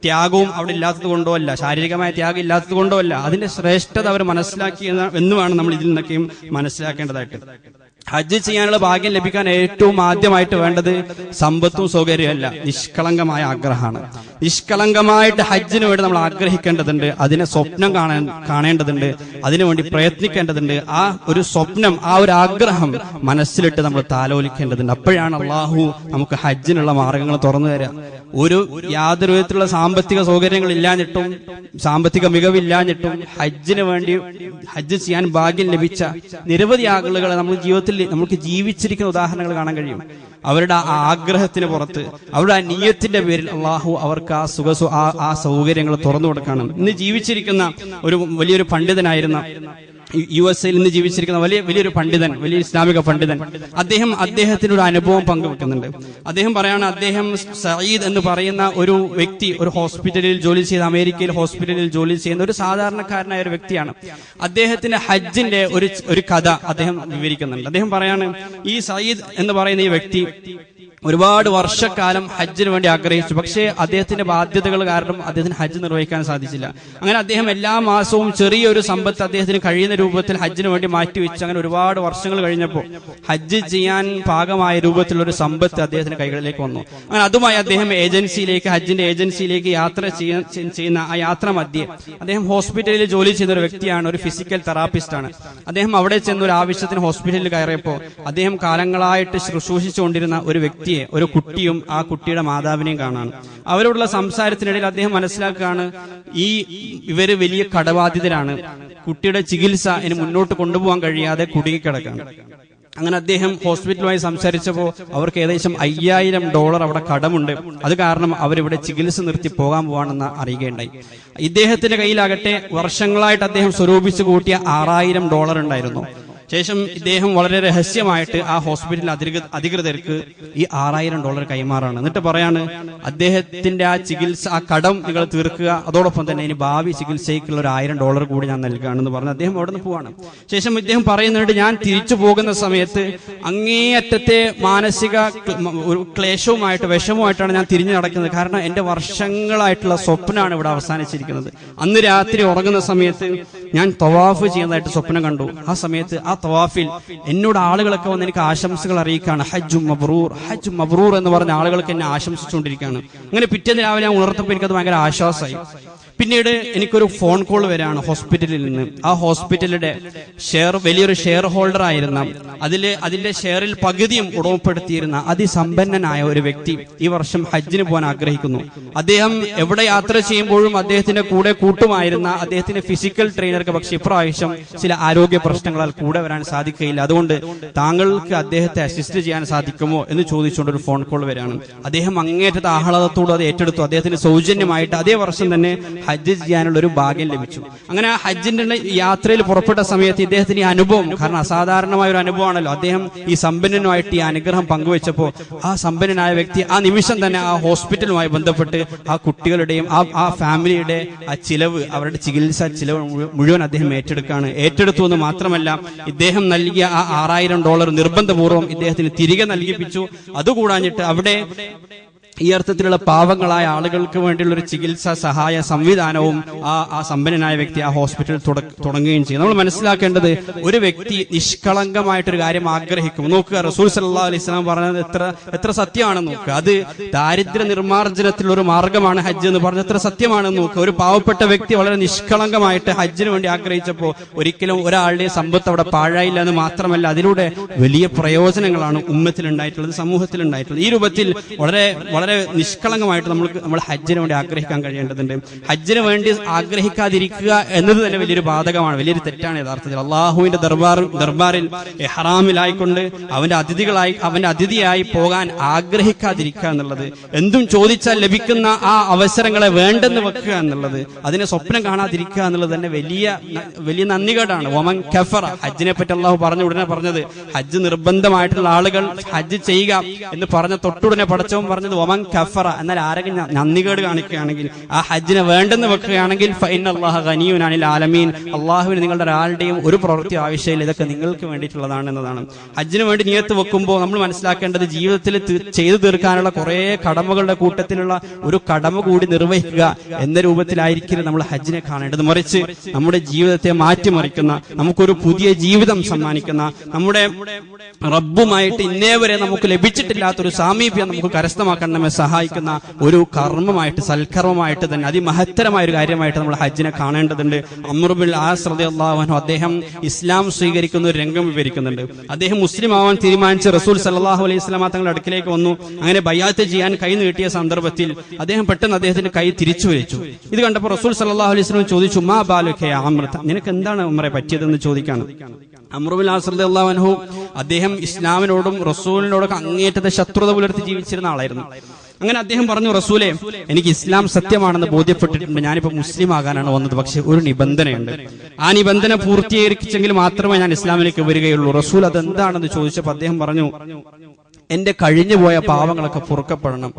ത്യാഗവും അവിടെ ഇല്ലാത്തത് കൊണ്ടോ അല്ല, ശാരീരികമായ ത്യാഗം ഇല്ലാത്തത് കൊണ്ടോ അല്ല, അതിന്റെ ശ്രേഷ്ഠത അവർ മനസ്സിലാക്കി എന്ന് വേണം നമ്മൾ ഇതിൽ നിന്നൊക്കെയും മനസ്സിലാക്കേണ്ടതായിട്ട്. ഹജ്ജ് ചെയ്യാനുള്ള ഭാഗ്യം ലഭിക്കാൻ ഏറ്റവും ആദ്യമായിട്ട് വേണ്ടത് സമ്പത്തും സൗകര്യമല്ല, നിഷ്കളങ്കമായ ആഗ്രഹമാണ്. നിഷ്കളങ്കമായിട്ട് ഹജ്ജിന് വേണ്ടി നമ്മൾ ആഗ്രഹിക്കേണ്ടതുണ്ട്, അതിനെ സ്വപ്നം കാണേണ്ടതുണ്ട്, അതിനുവേണ്ടി പ്രയത്നിക്കേണ്ടതുണ്ട്. ആ ഒരു സ്വപ്നം, ആ ഒരു ആഗ്രഹം മനസ്സിലിട്ട് നമ്മൾ താലോലിക്കേണ്ടതുണ്ട്. അപ്പോഴാണ് അള്ളാഹു നമുക്ക് ഹജ്ജിനുള്ള മാർഗങ്ങൾ തുറന്നു തരിക. യാതൊരു വിധത്തിലുള്ള സാമ്പത്തിക സൗകര്യങ്ങൾ ഇല്ലാഞ്ഞിട്ടും സാമ്പത്തിക മികവില്ലാഞ്ഞിട്ടും ഹജ്ജിന് വേണ്ടി ഹജ്ജ് ചെയ്യാൻ ഭാഗ്യം ലഭിച്ച നിരവധി ആളുകളെ നമ്മൾ ജീവിതത്തിൽ നമുക്ക് ജീവിച്ചിരിക്കുന്ന ഉദാഹരണങ്ങൾ കാണാൻ കഴിയും. അവരുടെ ആ ആഗ്രഹത്തിന് പുറത്ത്, അവരുടെ ആ നിയ്യത്തിന്റെ പേരിൽ അള്ളാഹു അവർക്ക് ആ സൗകര്യങ്ങൾ തുറന്നു കൊടുക്കണം. ഇന്ന് ജീവിച്ചിരിക്കുന്ന വലിയൊരു പണ്ഡിതനായിരുന്ന USA-ൽ ഇന്ന് ജീവിച്ചിരിക്കുന്ന വലിയൊരു പണ്ഡിതൻ, വലിയ ഇസ്ലാമിക പണ്ഡിതൻ, അദ്ദേഹത്തിന്റെ ഒരു അനുഭവം പങ്കുവെക്കുന്നുണ്ട്. അദ്ദേഹം പറയാണ്, അദ്ദേഹം സയ്യിദ് എന്ന് പറയുന്ന ഒരു വ്യക്തി ഒരു ഹോസ്പിറ്റലിൽ ജോലി ചെയ്ത്, അമേരിക്കയിൽ ഹോസ്പിറ്റലിൽ ജോലി ചെയ്യുന്ന ഒരു സാധാരണക്കാരനായ ഒരു വ്യക്തിയാണ്. അദ്ദേഹത്തിന്റെ ഹജ്ജിന്റെ ഒരു കഥ അദ്ദേഹം വിവരിക്കുന്നുണ്ട്. അദ്ദേഹം പറയാണ്, ഈ സയ്യിദ് എന്ന് പറയുന്ന ഈ വ്യക്തി ഒരുപാട് വർഷക്കാലം ഹജ്ജിന് വേണ്ടി ആഗ്രഹിച്ചു. പക്ഷേ അദ്ദേഹത്തിന്റെ ബാധ്യതകൾ കാരണം അദ്ദേഹത്തിന് ഹജ്ജ് നിർവഹിക്കാൻ സാധിച്ചില്ല. അങ്ങനെ അദ്ദേഹം എല്ലാ മാസവും ചെറിയൊരു സമ്പത്ത് അദ്ദേഹത്തിന് കഴിയുന്ന രൂപത്തിൽ ഹജ്ജിന് വേണ്ടി മാറ്റിവെച്ചു. അങ്ങനെ ഒരുപാട് വർഷങ്ങൾ കഴിഞ്ഞപ്പോൾ ഹജ്ജ് ചെയ്യാൻ പാകമായ രൂപത്തിലുള്ള ഒരു സമ്പത്ത് അദ്ദേഹത്തിന്റെ കൈകളിലേക്ക് വന്നു. അങ്ങനെ അതുമായി അദ്ദേഹം ഹജ്ജിന്റെ ഏജൻസിയിലേക്ക് യാത്ര ചെയ്യുന്ന ആ യാത്ര മധ്യേ അദ്ദേഹം ഹോസ്പിറ്റലിൽ ജോലി ചെയ്യുന്ന ഒരു വ്യക്തിയാണ്, ഒരു ഫിസിക്കൽ തെറാപ്പിസ്റ്റ് ആണ്. അദ്ദേഹം അവിടെ ചെന്ന് ഒരു ആവശ്യത്തിന് ഹോസ്പിറ്റലിൽ കയറിയപ്പോൾ അദ്ദേഹം കാലങ്ങളായിട്ട് ശുശ്രൂഷിച്ചുകൊണ്ടിരുന്ന ഒരു വ്യക്തി, ഒരു കുട്ടിയും ആ കുട്ടിയുടെ മാതാവിനെയും കാണാണ്. അവരോടുള്ള സംസാരത്തിനിടയിൽ അദ്ദേഹം മനസ്സിലാക്കുകയാണ്, ഇവര് വലിയ കടബാധിതരാണ്, കുട്ടിയുടെ ചികിത്സ ഇനി മുന്നോട്ട് കൊണ്ടുപോകാൻ കഴിയാതെ കുടുങ്ങിക്കിടക്കാണ്. അങ്ങനെ അദ്ദേഹം ഹോസ്പിറ്റലുമായി സംസാരിച്ചപ്പോൾ അവർക്ക് ഏകദേശം $5000 അവിടെ കടമുണ്ട്. അത് കാരണം അവരിവിടെ ചികിത്സ നിർത്തി പോകാൻ പോവാണെന്ന് അറിയുകയുണ്ടായി. ഇദ്ദേഹത്തിന്റെ കയ്യിലാകട്ടെ വർഷങ്ങളായിട്ട് അദ്ദേഹം സ്വരൂപിച്ചു കൂട്ടിയ $6000 ഉണ്ടായിരുന്നു. ശേഷം ഇദ്ദേഹം വളരെ രഹസ്യമായിട്ട് ആ ഹോസ്പിറ്റൽ അധികൃതർക്ക് ഈ $6000 കൈമാറാണ്. എന്നിട്ട് പറയാണ്, അദ്ദേഹത്തിന്റെ ആ ചികിത്സ, ആ കടം നിങ്ങൾ തീർക്കുക, അതോടൊപ്പം തന്നെ ഇനി ഭാവി ചികിത്സയ്ക്കുള്ള $1000 കൂടി ഞാൻ നൽകുകയാണെന്ന് പറഞ്ഞ് അദ്ദേഹം അവിടെ നിന്ന് പോവാണ്. ശേഷം ഇദ്ദേഹം പറയുന്നുണ്ട്, ഞാൻ തിരിച്ചു പോകുന്ന സമയത്ത് അങ്ങേയറ്റത്തെ മാനസിക ഒരു ക്ലേശവുമായിട്ട്, വിഷമവുമായിട്ടാണ് ഞാൻ തിരിഞ്ഞു നടക്കുന്നത്. കാരണം എന്റെ വർഷങ്ങളായിട്ടുള്ള സ്വപ്നമാണ് ഇവിടെ അവസാനിച്ചിരിക്കുന്നത്. അന്ന് രാത്രി ഉറങ്ങുന്ന സമയത്ത് ഞാൻ തവാഫ് ചെയ്യുന്നതായിട്ട് സ്വപ്നം കണ്ടു. ആ സമയത്ത് ആ തവാഫിൽ എന്നോട് ആളുകളൊക്കെ വന്ന് എനിക്ക് ആശംസകൾ അറിയിക്കുകയാണ്, ഹജ്ജ് മബ്രൂർ, ഹജ്ജ് മബ്രൂർ എന്ന് പറഞ്ഞ ആളുകൾക്ക് എന്നെ ആശംസിച്ചുകൊണ്ടിരിക്കുകയാണ്. അങ്ങനെ പിറ്റേന്ന് രാവിലെ ഞാൻ ഉണർത്തപ്പോൾ എനിക്കത് ഭയങ്കര ആശ്വാസമായി. പിന്നീട് എനിക്കൊരു ഫോൺ കോൾ വരാണ് ഹോസ്പിറ്റലിൽ നിന്ന്. ആ ഹോസ്പിറ്റലിന്റെ വലിയൊരു ഷെയർ ഹോൾഡർ ആയിരുന്ന, അതിന്റെ ഷെയറിൽ പകുതിയും ഉടമപ്പെടുത്തിയിരുന്ന അതിസമ്പന്നനായ ഒരു വ്യക്തി ഈ വർഷം ഹജ്ജിന് പോകാൻ ആഗ്രഹിക്കുന്നു. അദ്ദേഹം എവിടെ യാത്ര ചെയ്യുമ്പോഴും അദ്ദേഹത്തിന്റെ കൂടെ കൂട്ടുമായിരുന്ന അദ്ദേഹത്തിന്റെ ഫിസിക്കൽ ട്രെയിനർക്ക് പക്ഷേ ഇപ്രാവശ്യം ചില ആരോഗ്യ പ്രശ്നങ്ങളാൽ കൂടെ വരാൻ സാധിക്കുകയില്ല. അതുകൊണ്ട് താങ്കൾക്ക് അദ്ദേഹത്തെ അസിസ്റ്റ് ചെയ്യാൻ സാധിക്കുമോ എന്ന് ചോദിച്ചുകൊണ്ട് ഒരു ഫോൺ കോൾ വരാണ്. അദ്ദേഹം അങ്ങേറ്റത്തെ ആഹ്ലാദത്തോട് അത് ഏറ്റെടുത്തു. അദ്ദേഹത്തിന് സൗജന്യമായിട്ട് അതേ വർഷം തന്നെ ഹജ്ജ് ചെയ്യാനുള്ള ഒരു ഭാഗ്യം ലഭിച്ചു. അങ്ങനെ ആ ഹജ്ജിന്റെ യാത്രയിൽ പുറപ്പെട്ട സമയത്ത് ഇദ്ദേഹത്തിന് ഈ അനുഭവം, കാരണം അസാധാരണമായ ഒരു അനുഭവമാണല്ലോ, അദ്ദേഹം ഈ സമ്പന്നനുമായിട്ട് ഈ അനുഗ്രഹം പങ്കുവെച്ചപ്പോൾ ആ സമ്പന്നനായ വ്യക്തി ആ നിമിഷം തന്നെ ആ ഹോസ്പിറ്റലുമായി ബന്ധപ്പെട്ട് ആ കുട്ടികളുടെയും ആ ഫാമിലിയുടെ ആ ചിലവ്, അവരുടെ ചികിത്സാ ചിലവ് മുഴുവൻ അദ്ദേഹം ഏറ്റെടുത്തു എന്ന് മാത്രമല്ല, ഇദ്ദേഹം നൽകിയ ആ $6000 നിർബന്ധപൂർവ്വം ഇദ്ദേഹത്തിന് തിരികെ നൽകിപ്പിച്ചു. അതുകൂടാഞ്ഞിട്ട് അവിടെ ഈ അർത്ഥത്തിലുള്ള പാവങ്ങളായ ആളുകൾക്ക് വേണ്ടിയുള്ള ഒരു ചികിത്സാ സഹായ സംവിധാനവും ആ സമ്പന്നനായ വ്യക്തി ആ ഹോസ്പിറ്റൽ തുടങ്ങുകയും ചെയ്യും. നമ്മൾ മനസ്സിലാക്കേണ്ടത്, ഒരു വ്യക്തി നിഷ്കളങ്കമായിട്ടൊരു കാര്യം ആഗ്രഹിക്കും. നോക്കുക, റസൂൽ സല്ലല്ലാഹു അലൈഹി വസല്ലം പറഞ്ഞത് എത്ര സത്യമാണെന്ന് നോക്കുക. അത് ദാരിദ്ര്യ നിർമ്മാർജ്ജനത്തിലുള്ള ഒരു മാർഗമാണ് ഹജ്ജ് എന്ന് പറഞ്ഞത് എത്ര സത്യമാണെന്ന് നോക്കുക. ഒരു പാവപ്പെട്ട വ്യക്തി വളരെ നിഷ്കളങ്കമായിട്ട് ഹജ്ജിന് വേണ്ടി ആഗ്രഹിച്ചപ്പോൾ ഒരിക്കലും ഒരാളുടെ സമ്പത്ത് അവിടെ പാഴായില്ല എന്ന് മാത്രമല്ല, അതിലൂടെ വലിയ പ്രയോജനങ്ങളാണ് ഉമ്മത്തിലുണ്ടായിട്ടുള്ളത്, സമൂഹത്തിലുണ്ടായിട്ടുള്ളത്. ഈ രൂപത്തിൽ വളരെ വളരെ നിഷ്കളങ്കമായിട്ട് നമ്മൾ ഹജ്ജിന് വേണ്ടി ആഗ്രഹിക്കാൻ കഴിയേണ്ടതുണ്ട്. ഹജ്ജിന് വേണ്ടി ആഗ്രഹിക്കാതിരിക്കുക എന്നത് തന്നെ വലിയൊരു ബാധകമാണ്, വലിയൊരു തെറ്റാണ് യഥാർത്ഥത്തിൽ. അള്ളാഹുവിന്റെ ദർബാറിൽ ഇഹ്റാമിലായിക്കൊണ്ട് അവന്റെ അതിഥിയായി പോകാൻ ആഗ്രഹിക്കാതിരിക്കുക എന്നുള്ളത്, എന്തും ചോദിച്ചാൽ ലഭിക്കുന്ന ആ അവസരങ്ങളെ വേണ്ടെന്ന് വെക്കുക എന്നുള്ളത്, അതിനെ സ്വപ്നം കാണാതിരിക്കുക എന്നുള്ളത് തന്നെ വലിയ നന്ദികേടാണ്. വമൻ കഫറ, ഹജ്ജിനെ പറ്റി അള്ളാഹു ഉടനെ പറഞ്ഞത്, ഹജ്ജ് നിർബന്ധമായിട്ടുള്ള ആളുകൾ ഹജ്ജ് ചെയ്യുക എന്ന് പറഞ്ഞ തൊട്ടുടനെ പടച്ചവൻ പറഞ്ഞത് വമൻ കഫറ, എന്നാൽ ആരെങ്കിലും നന്ദികേട് കാണിക്കുകയാണെങ്കിൽ, ആ ഹജ്ജിനെ വേണ്ടെന്ന് വെക്കുകയാണെങ്കിൽ ഫഇന്നല്ലാഹ ഗനിയുൻ അനിൽ ആലമീൻ, അള്ളാഹുവിന് നിങ്ങളുടെ ഒരാളുടെയും ഒരു പ്രവൃത്തി ആവശ്യമില്ല, ഇതൊക്കെ നിങ്ങൾക്ക് വേണ്ടിയിട്ടുള്ളതാണ് എന്നതാണ്. ഹജ്ജിന് വേണ്ടി നിയത്ത് വെക്കുമ്പോൾ നമ്മൾ മനസ്സിലാക്കേണ്ടത് ജീവിതത്തിൽ ചെയ്തു തീർക്കാനുള്ള കുറെ കടമകളുടെ കൂട്ടത്തിലുള്ള ഒരു കടമ കൂടി നിർവഹിക്കുക എന്ന രൂപത്തിലായിരിക്കും നമ്മൾ ഹജ്ജിനെ കാണേണ്ടത്. മറിച്ച് നമ്മുടെ ജീവിതത്തെ മാറ്റിമറിക്കുന്ന, നമുക്കൊരു പുതിയ ജീവിതം സമ്മാനിക്കുന്ന, നമ്മുടെ റബ്ബുമായിട്ട് ഇന്നേ വരെ നമുക്ക് ലഭിച്ചിട്ടില്ലാത്തൊരു സാമീപ്യം നമുക്ക് കരസ്ഥമാക്കാൻ നമ്മെ സഹായിക്കുന്ന ഒരു കർമ്മമായിട്ട്, സൽക്കർമ്മമായിട്ട് തന്നെ അതിമഹത്തരമായ ഒരു കാര്യമായിട്ട് നമ്മൾ ഹജ്ജിനെ കാണേണ്ടതുണ്ട്. അംർ ബിൻ ആസ് റളിയല്ലാഹു അൻഹു അദ്ദേഹം ഇസ്ലാം സ്വീകരിക്കുന്ന ഒരു രംഗം വിവരിക്കുന്നുണ്ട്. അദ്ദേഹം മുസ്ലിം ആവാൻ തീരുമാനിച്ച് റസൂൽ സല്ലല്ലാഹു അലൈഹി വസല്ലം തങ്ങളുടെ അടുക്കിലേക്ക് വന്നു. അങ്ങനെ ബയ്യാത്ത് ചെയ്യാൻ കൈ നീട്ടിയ സന്ദർഭത്തിൽ അദ്ദേഹം പെട്ടെന്ന് അദ്ദേഹത്തിന്റെ കൈ തിരിച്ചു വലിച്ചു. ഇത് കണ്ടപ്പോൾ റസൂൽ സല്ലല്ലാഹു അലൈഹി വസല്ലം ചോദിച്ചു, മാ ബാലുക യാ അംർ, നിനക്ക് എന്താണ് ഉമറെ പറ്റിയതെന്ന് ചോദിക്കാണ്. അംർ ബിൻ ആസ് റളിയല്ലാഹു അൻഹു അദ്ദേഹം ഇസ്ലാമിനോടും റസൂലിനോടൊക്കെ അങ്ങേറ്റത്തെ ശത്രുത പുലർത്തി ജീവിച്ചിരുന്ന ആളായിരുന്നു. അങ്ങനെ അദ്ദേഹം പറഞ്ഞു, റസൂലെ, എനിക്ക് ഇസ്ലാം സത്യമാണെന്ന് ബോധ്യപ്പെട്ടിട്ടുണ്ട്, ഞാനിപ്പോ മുസ്ലിം ആകാനാണ് വന്നത്, പക്ഷെ ഒരു നിബന്ധനയുണ്ട്. ആ നിബന്ധന പൂർത്തീകരിച്ചെങ്കിൽ മാത്രമേ ഞാൻ ഇസ്ലാമിലേക്ക് വരികയുള്ളൂ. റസൂൽ അതെന്താണെന്ന് ചോദിച്ചപ്പോൾ അദ്ദേഹം പറഞ്ഞു, എന്റെ കഴിഞ്ഞുപോയ പാവങ്ങളൊക്കെ പൊറുക്കപ്പെടണം.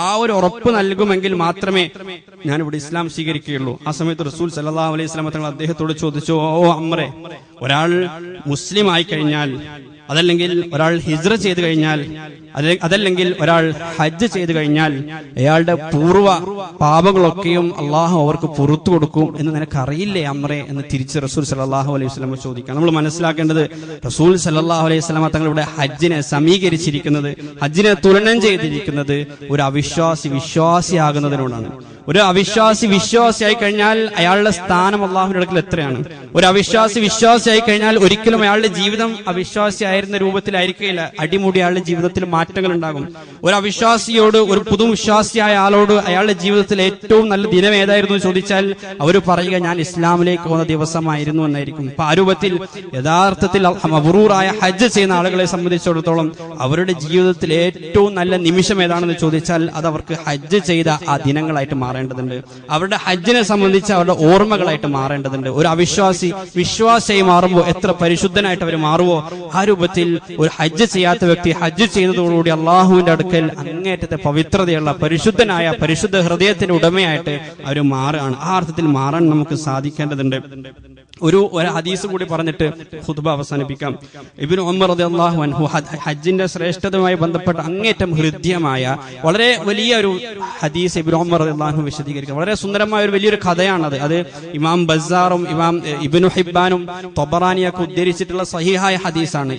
ആ ഒരു ഉറപ്പ് നൽകുമെങ്കിൽ മാത്രമേ ഞാൻ ഇവിടെ ഇസ്ലാം സ്വീകരിക്കുകയുള്ളൂ. ആ സമയത്ത് റസൂൽ സല്ലല്ലാഹു അലൈഹി വസല്ലം തങ്ങൾ അദ്ദേഹത്തോട് ചോദിച്ചു, ഓ അംറേ, ഒരാൾ മുസ്ലിം ആയി കഴിഞ്ഞാൽ, അതല്ലെങ്കിൽ ഒരാൾ ഹിജ്റ ചെയ്തു കഴിഞ്ഞാൽ, അതല്ലെങ്കിൽ ഒരാൾ ഹജ്ജ് ചെയ്തു കഴിഞ്ഞാൽ അയാളുടെ പൂർവ്വ പാപങ്ങളൊക്കെയും അള്ളാഹു അവർക്ക് പുറത്തു കൊടുക്കും എന്ന് നിനക്കറിയില്ലേ അമ്രെ എന്ന് തിരിച്ച് റസൂൽ സല്ലല്ലാഹു അലൈഹി വസല്ലം ചോദിക്കാം. നമ്മൾ മനസ്സിലാക്കേണ്ടത് റസൂൽ സല്ലല്ലാഹു അലൈഹി വസല്ലം തങ്ങളുടെ ഹജ്ജിനെ സമീകരിച്ചിരിക്കുന്നത്, ഹജ്ജിനെ തുലനം ചെയ്തിരിക്കുന്നത് ഒരു അവിശ്വാസി വിശ്വാസിയാകുന്നതിനോടാണ്. ഒരു അവിശ്വാസി വിശ്വാസിയായി കഴിഞ്ഞാൽ അയാളുടെ സ്ഥാനം അള്ളാഹുവിന്റെ അടുക്കൽ എത്രയാണ്? ഒരു അവിശ്വാസി വിശ്വാസിയായി കഴിഞ്ഞാൽ ഒരിക്കലും അയാളുടെ ജീവിതം അവിശ്വാസിയായിരുന്ന രൂപത്തിലായിരിക്കില്ല. അടിമുടി അയാളുടെ ജീവിതത്തിൽ മാറ്റങ്ങൾ ഉണ്ടാകും. ഒരു അവിശ്വാസിയോട്, ഒരു പുതുവിശ്വാസിയായ ആളോട് അയാളുടെ ജീവിതത്തിൽ ഏറ്റവും നല്ല ദിനം ഏതായിരുന്നു ചോദിച്ചാൽ അവർ പറയുക, ഞാൻ ഇസ്ലാമിലേക്ക് വന്ന ദിവസമായിരുന്നു എന്നായിരിക്കും. അപ്പൊ ആ രൂപത്തിൽ യഥാർത്ഥത്തിൽ മബ്റൂറായ ഹജ്ജ് ചെയ്യുന്ന ആളുകളെ സംബന്ധിച്ചിടത്തോളം അവരുടെ ജീവിതത്തിൽ ഏറ്റവും നല്ല നിമിഷം ഏതാണെന്ന് ചോദിച്ചാൽ അത് അവർക്ക് ഹജ്ജ് ചെയ്ത ആ ദിനങ്ങളായിട്ട് മാറേണ്ടതുണ്ട്. അവരുടെ ഹജ്ജിനെ സംബന്ധിച്ച് അവരുടെ ഓർമ്മകളായിട്ട് മാറേണ്ടതുണ്ട്. ഒരു അവിശ്വാസി വിശ്വാസിയായി മാറുമ്പോൾ എത്ര പരിശുദ്ധനായിട്ട് അവർ മാറുമോ ആ രൂപത്തിൽ ഒരു ഹജ്ജ് ചെയ്യാത്ത വ്യക്തി ഹജ്ജ് ചെയ്തതോടുകൂടി അള്ളാഹുവിന്റെ അടുക്കൽ അങ്ങേറ്റത്തെ പവിത്രതയുള്ള പരിശുദ്ധനായ പരിശുദ്ധ ഹൃദയത്തിന്റെ ഉടമയായിട്ട് അവർ മാറുകയാണ്. ആ അർത്ഥത്തിൽ മാറാൻ നമുക്ക് സാധിക്കേണ്ടതുണ്ട്. ഒരു ഹദീസ് കൂടി പറഞ്ഞിട്ട് ഖുത്ബ അവസാനിപ്പിക്കാം. ഇബ്നു ഉമർ റളിയല്ലാഹു അൻഹു ഹജ്ജിന്റെ ശ്രേഷ്ഠതയുമായി ബന്ധപ്പെട്ട അങ്ങേറ്റം ഹൃദ്യമായ വളരെ വലിയ ഒരു ഹദീസ് ഇബ്നു ഉമർ റളിയല്ലാഹു അൻഹു വിശദീകരിക്കുക. വളരെ സുന്ദരമായ ഒരു വലിയൊരു കഥയാണത്. അത് ഇമാം ബസ്സാറും ഇമാം ഇബ്നു ഹിബ്ബാനും തൊബറാനിയൊക്കെ ഉദ്ധരിച്ചിട്ടുള്ള സഹീഹായ ഹദീസാണ്.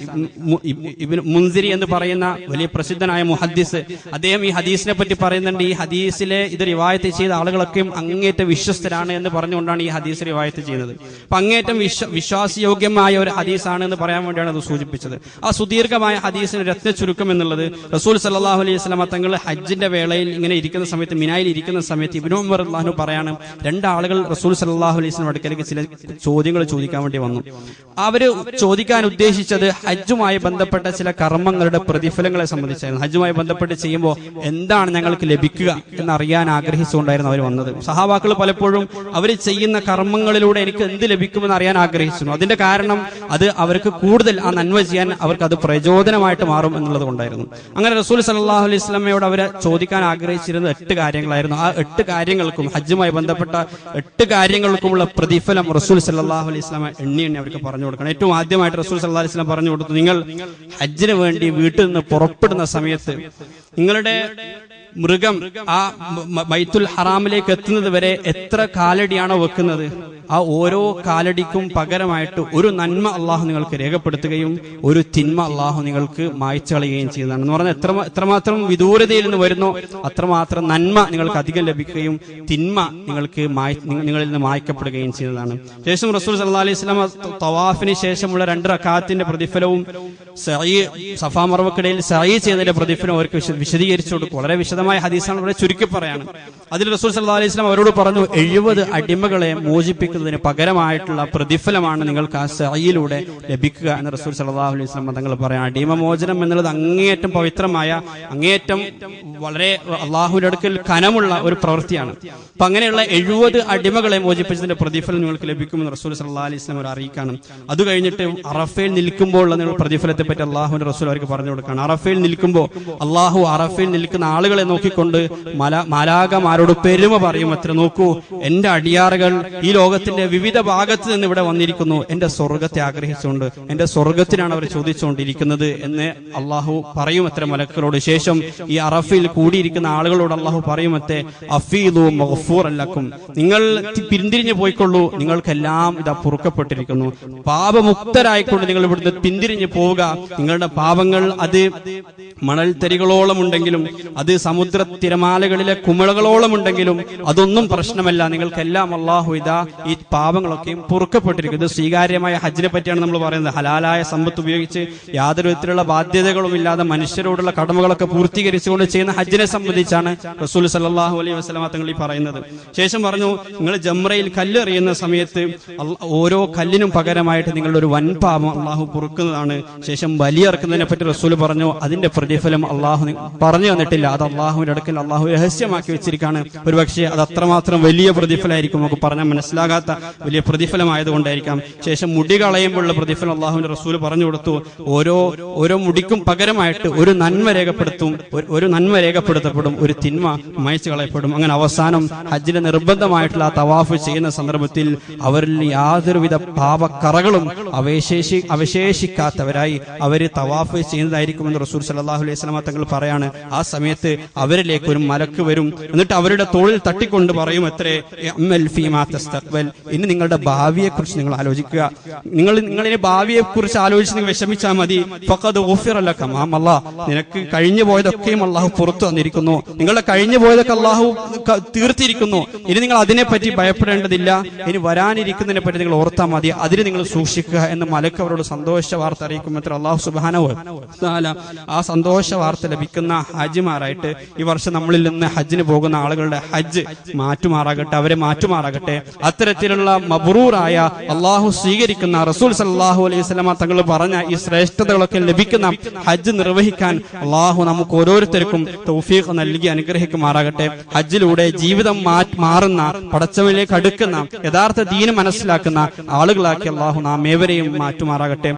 ഇബ്നു മുൻസിരി എന്ന് പറയുന്ന വലിയ പ്രസിദ്ധനായ മുഹദ്ദിസ് അദ്ദേഹം ഈ ഹദീസിനെ പറ്റി പറയുന്നുണ്ട്. ഈ ഹദീസിലെ ഇത് റിവായത്ത് ചെയ്ത ആളുകളൊക്കെയും അങ്ങേറ്റം വിശ്വസ്തരാണ് എന്ന് പറഞ്ഞുകൊണ്ടാണ് ഈ ഹദീസ് റിവായത്ത് ചെയ്യുന്നത്. അപ്പൊ അങ്ങേറ്റം വിശ്വാസയോഗ്യമായ ഒരു ഹദീസാണ് എന്ന് പറയാൻ വേണ്ടിയാണ് അത് സൂചിപ്പിച്ചത്. ആ സുദീർഘമായ ഹദീസിന് രത്ന ചുരുക്കം എന്നുള്ളത് റസൂൽ സല്ലല്ലാഹു അലൈഹി വസല്ലം തങ്ങൾ ഹജ്ജിന്റെ വേളയിൽ ഇങ്ങനെ ഇരിക്കുന്ന സമയത്ത്, മിനായിൽ ഇരിക്കുന്ന സമയത്ത് ഇബ്നു ഉമർ റളിയല്ലാഹു അൻഹു പറയാണ്, രണ്ടാളുകൾ റസൂൽ സല്ലല്ലാഹു അലൈഹി വസല്ലം അടുക്കലേക്ക് ചില ചോദ്യങ്ങൾ ചോദിക്കാൻ വേണ്ടി വന്നു. അവര് ചോദിക്കാൻ ഉദ്ദേശിച്ചത് ഹജ്ജുമായി ബന്ധപ്പെട്ട ചില കർമ്മങ്ങളുടെ പ്രതിഫലങ്ങളെ സംബന്ധിച്ചായിരുന്നു. ഹജ്ജുമായി ബന്ധപ്പെട്ട് ചെയ്യുമ്പോൾ എന്താണ് ഞങ്ങൾക്ക് ലഭിക്കുക എന്നറിയാൻ ആഗ്രഹിച്ചുകൊണ്ടായിരുന്നു അവർ വന്നത്. സഹാബാക്കൾ പലപ്പോഴും അവർ ചെയ്യുന്ന കർമ്മങ്ങളിലൂടെ എനിക്ക് എന്ത് ലഭിക്കുമെന്ന് അറിയാൻ ആഗ്രഹിച്ചിരുന്നു. അതിന്റെ കാരണം അത് അവർക്ക് കൂടുതൽ ആ നന്മ ചെയ്യാൻ അവർക്ക് അത് പ്രചോദനമായിട്ട് മാറും എന്നുള്ളത് കൊണ്ടായിരുന്നു. അങ്ങനെ റസൂൽ സല്ലല്ലാഹു അലൈഹി വസല്ലമയോട് അവരെ ചോദിക്കാൻ ആഗ്രഹിച്ചിരുന്നത് 8 കാര്യങ്ങളായിരുന്നു. ആ 8 കാര്യങ്ങൾക്കും ഹജ്ജുമായി ബന്ധപ്പെട്ട 8 കാര്യങ്ങൾക്കുമുള്ള പ്രതിഫലം റസൂൽ സല്ലല്ലാഹു അലൈഹി വസല്ലം എണ്ണി അവർക്ക് പറഞ്ഞു കൊടുക്കണം. ഏറ്റവും ആദ്യമായിട്ട് റസൂൽ സല്ലല്ലാഹു അലൈഹി വസല്ലം പറഞ്ഞു കൊടുത്തു, നിങ്ങൾ ഹജ്ജിന് വേണ്ടി വീട്ടിൽ നിന്ന് പുറപ്പെടുന്ന സമയത്ത് നിങ്ങളുടെ മൃഗം ആ ബൈത്തുൽ ഹറാമിലേക്ക് എത്തുന്നത് വരെ എത്ര കാലടിയാണോ വെക്കുന്നത്, ആ ഓരോ കാലടിക്കും പകരമായിട്ട് ഒരു നന്മ അള്ളാഹു നിങ്ങൾക്ക് രേഖപ്പെടുത്തുകയും ഒരു തിന്മ അള്ളാഹു നിങ്ങൾക്ക് മായ്ച്ചു കളയുകയും ചെയ്യുന്നതാണ്. എന്ന് പറഞ്ഞാൽ എത്രമാത്രം വിദൂരതയിൽ നിന്ന് വരുന്നോ അത്രമാത്രം നന്മ നിങ്ങൾക്ക് അധികം ലഭിക്കുകയും തിന്മ നിങ്ങൾക്ക് നിങ്ങളിൽ നിന്ന് മായ്ക്കപ്പെടുകയും ചെയ്യുന്നതാണ്. ശേഷം റസൂൽ സല്ലല്ലാഹു അലൈഹി വസല്ലം തവാഫിന് ശേഷമുള്ള 2 റക്അത്തിന്റെ പ്രതിഫലവും സഫാ മർവക്കിടയിൽ സഅയ് ചെയ്യുന്നതിന്റെ പ്രതിഫലവും അവർക്ക് വിശദീകരിച്ചു കൊടുക്കും. വളരെ വിശദമായ ഹദീസാണ്, വളരെ ചുരുക്കി പറയാണ്. അതിൽ റസൂൽ സല്ലല്ലാഹു അലൈഹി വസല്ലം അവരോട് പറഞ്ഞു, 70 അടിമകളെ മോചിപ്പിക്കുന്നതിന് പകരമായിട്ടുള്ള പ്രതിഫലമാണ് നിങ്ങൾക്ക് ആ സഅയിലൂടെ ലഭിക്കുക എന്ന് റസൂൽ സല്ലല്ലാഹു അലൈഹി വസല്ലം തങ്ങൾ പറയാം. അടിമമോചനം എന്നുള്ളത് അങ്ങേയറ്റം പവിത്രമായ, അങ്ങേയറ്റം വളരെ അള്ളാഹുവിന്റെ അടുക്കൽ കനമുള്ള ഒരു പ്രവൃത്തിയാണ്. അപ്പൊ അങ്ങനെയുള്ള 70 അടിമകളെ മോചിപ്പിച്ചതിന്റെ പ്രതിഫലം നിങ്ങൾക്ക് ലഭിക്കുമെന്ന് റസൂൽ സല്ലല്ലാഹു അലൈഹി വസല്ലം അറിയിക്കാണ്. അത് കഴിഞ്ഞിട്ട് അറഫയിൽ നിൽക്കുമ്പോൾ നിങ്ങൾ പ്രതിഫലത്തെ പറ്റി അള്ളാഹുവിന്റെ റസൂൽ അവർക്ക് പറഞ്ഞു കൊടുക്കുകയാണ്. അറഫയിൽ നിൽക്കുമ്പോൾ അള്ളാഹു അറഫയിൽ നിൽക്കുന്ന ആളുകളെ നോക്കിക്കൊണ്ട് മാലാഖമാരോട് പെരുമ പറയും അത്ര, നോക്കൂ എന്റെ അടിയാറുകൾ ഈ ലോകത്തിന്റെ വിവിധ ഭാഗത്ത് നിന്ന് ഇവിടെ വന്നിരിക്കുന്നു, എന്റെ സ്വർഗത്തെ ആഗ്രഹിച്ചുകൊണ്ട്, എന്റെ സ്വർഗത്തിനാണ് അവർ ചോദിച്ചുകൊണ്ടിരിക്കുന്നത് എന്ന് അള്ളാഹു പറയും അത്ര മലക്കുകളോട്. ശേഷം ഈ അറഫയിൽ കൂടിയിരിക്കുന്ന ആളുകളോട് അള്ളാഹു പറയുമത്തെ, അഫീദു മഗ്ഫൂറൻ ലക്കും, നിങ്ങൾ പിന്തിരിഞ്ഞു പോയിക്കൊള്ളൂ, നിങ്ങൾക്കെല്ലാം ഇതാ പൊറുക്കപ്പെട്ടിരിക്കുന്നു, പാപമുക്തരായിക്കൊണ്ട് നിങ്ങൾ ഇവിടുന്ന് പിന്തിരിഞ്ഞു പോവുക. നിങ്ങളുടെ പാപങ്ങൾ അത് മണൽത്തരികളോളം ഉണ്ടെങ്കിലും, അത് സമുദ്ര തിരമാലകളിലെ കുമിളകളോളം ഉണ്ടെങ്കിലും അതൊന്നും പ്രശ്നമല്ല, നിങ്ങൾക്കെല്ലാം അള്ളാഹു ഇതാ ഈ പാപങ്ങളൊക്കെയും പൊറുക്കപ്പെട്ടിരിക്കും. ഇത് സ്വീകാര്യമായ ഹജ്ജിനെ പറ്റിയാണ് നമ്മൾ പറയുന്നത്. ഹലാലായ സമ്പത്ത് ഉപയോഗിച്ച് യാതൊരു വിധത്തിലുള്ള ബാധ്യതകളും ഇല്ലാതെ മനുഷ്യരോടുള്ള കടമകളൊക്കെ പൂർത്തീകരിച്ചുകൊണ്ട് ചെയ്യുന്ന ഹജ്ജിനെ സംബന്ധിച്ചാണ് റസൂൽ സല്ലല്ലാഹു അലൈഹി വസല്ലം തങ്ങൾ ഈ പറയുന്നത്. ശേഷം പറഞ്ഞു, നിങ്ങൾ ജംറയിൽ കല്ലെറിയുന്ന സമയത്ത് ഓരോ കല്ലിനും പകരമായിട്ട് നിങ്ങളുടെ ഒരു വൻ പാപം അള്ളാഹു പൊറുക്കുന്നതാണ്. ശേഷം ബലിയറക്കുന്നതിനെ പറ്റി റസൂൽ പറഞ്ഞു, അതിന്റെ പ്രതിഫലം അള്ളാഹു പറഞ്ഞു തന്നിട്ടില്ല, അത് അള്ളാഹുവിന്റെ അടുക്കൽ അള്ളാഹു രഹസ്യമാക്കി വെച്ചിരിക്കുകയാണ്. ഒരുപക്ഷെ അത് അത്രമാത്രം വലിയ പ്രതിഫലമായിരിക്കും, നമുക്ക് പറഞ്ഞാൽ മനസ്സിലാകാത്ത വലിയ പ്രതിഫലമായതുകൊണ്ടായിരിക്കാം. ശേഷം മുടി കളയുമ്പോഴുള്ള പ്രതിഫലം അള്ളാഹുവിന്റെ റസൂൽ പറഞ്ഞു കൊടുത്തു, ഓരോ മുടിക്കും പകരമായിട്ട് ഒരു നന്മ രേഖപ്പെടുത്തപ്പെടും, ഒരു തിന്മ മായ്ച്ചു കളയപ്പെടും. അങ്ങനെ അവസാനം ഹജ്ജിന് നിർബന്ധമായിട്ടുള്ള തവാഫ് ചെയ്യുന്ന സന്ദർഭത്തിൽ അവരിൽ യാതൊരുവിധ പാപക്കറകളും അവശേഷിക്കാത്തവരായി അവര് തവാഫ് ചെയ്യുന്നതായിരിക്കുമെന്ന് റസൂൽ സല്ലല്ലാഹു അലൈഹി വസല്ലം തങ്ങൾ പറയാണ്. ആ സമയത്ത് അവരിലേക്ക് ഒരു മലക്ക് വരും, എന്നിട്ട് അവരുടെ തോളിൽ തട്ടിക്കൊണ്ട് പറയും അത്രേ, ഇനി നിങ്ങളുടെ ഭാവിയെ കുറിച്ച് നിങ്ങൾ ആലോചിക്കുക, നിങ്ങളിനി ഭാവിയെ കുറിച്ച് ആലോചിച്ച് നിങ്ങൾ വിഷമിച്ചാൽ മതി. ഫഖദ് ഗുഫിറ ലക മാ അല്ലാഹ്, നിനക്ക് കഴിഞ്ഞു പോയതൊക്കെയും അള്ളാഹു പുറത്തു വന്നിരിക്കുന്നു, നിങ്ങളുടെ കഴിഞ്ഞു പോയതൊക്കെ അള്ളാഹു തീർത്തിരിക്കുന്നു, ഇനി നിങ്ങൾ അതിനെപ്പറ്റി ഭയപ്പെടേണ്ടതില്ല, ഇനി വരാനിരിക്കുന്നതിനെ പറ്റി നിങ്ങൾ ഓർത്താൽ മതി, അതിന് നിങ്ങൾ സൂക്ഷിക്കുക എന്ന് മലക്ക് അവരോട് സന്തോഷ വാർത്ത അറിയിക്കും അത്ര അള്ളാഹു സുബ്ഹാനഹു വ തആല. ആ സന്തോഷ വാർത്ത ലഭിക്കുന്ന ഹാജിമാരായിട്ട് ഈ വർഷം നമ്മളിൽ നിന്ന് ഹജ്ജിന് പോകുന്ന ആളുകളുടെ ഹജ്ജ് അവരെ മാറ്റുമാറാകട്ടെ. അത്തരത്തിലുള്ള മബ്റൂറായ അള്ളാഹു സ്വീകരിക്കുന്ന റസൂൽ സല്ലല്ലാഹു അലൈഹി വസല്ലം തങ്ങൾ പറഞ്ഞ ഈ ശ്രേഷ്ഠതകളൊക്കെ ലഭിക്കുന്ന ഹജ്ജ് നിർവഹിക്കാൻ അള്ളാഹു നമുക്ക് ഓരോരുത്തർക്കും തൗഫീഖ് നൽകി അനുഗ്രഹിക്കുമാറാകട്ടെ. ഹജ്ജിലൂടെ ജീവിതം മാറുന്ന, പടച്ചവനിലേക്ക് അടുക്കുന്ന, യഥാർത്ഥ ദീന് മനസ്സിലാക്കുന്ന ആളുകളാക്കി അള്ളാഹു നാം ഏവരെയും മാറ്റുമാറാകട്ടെ.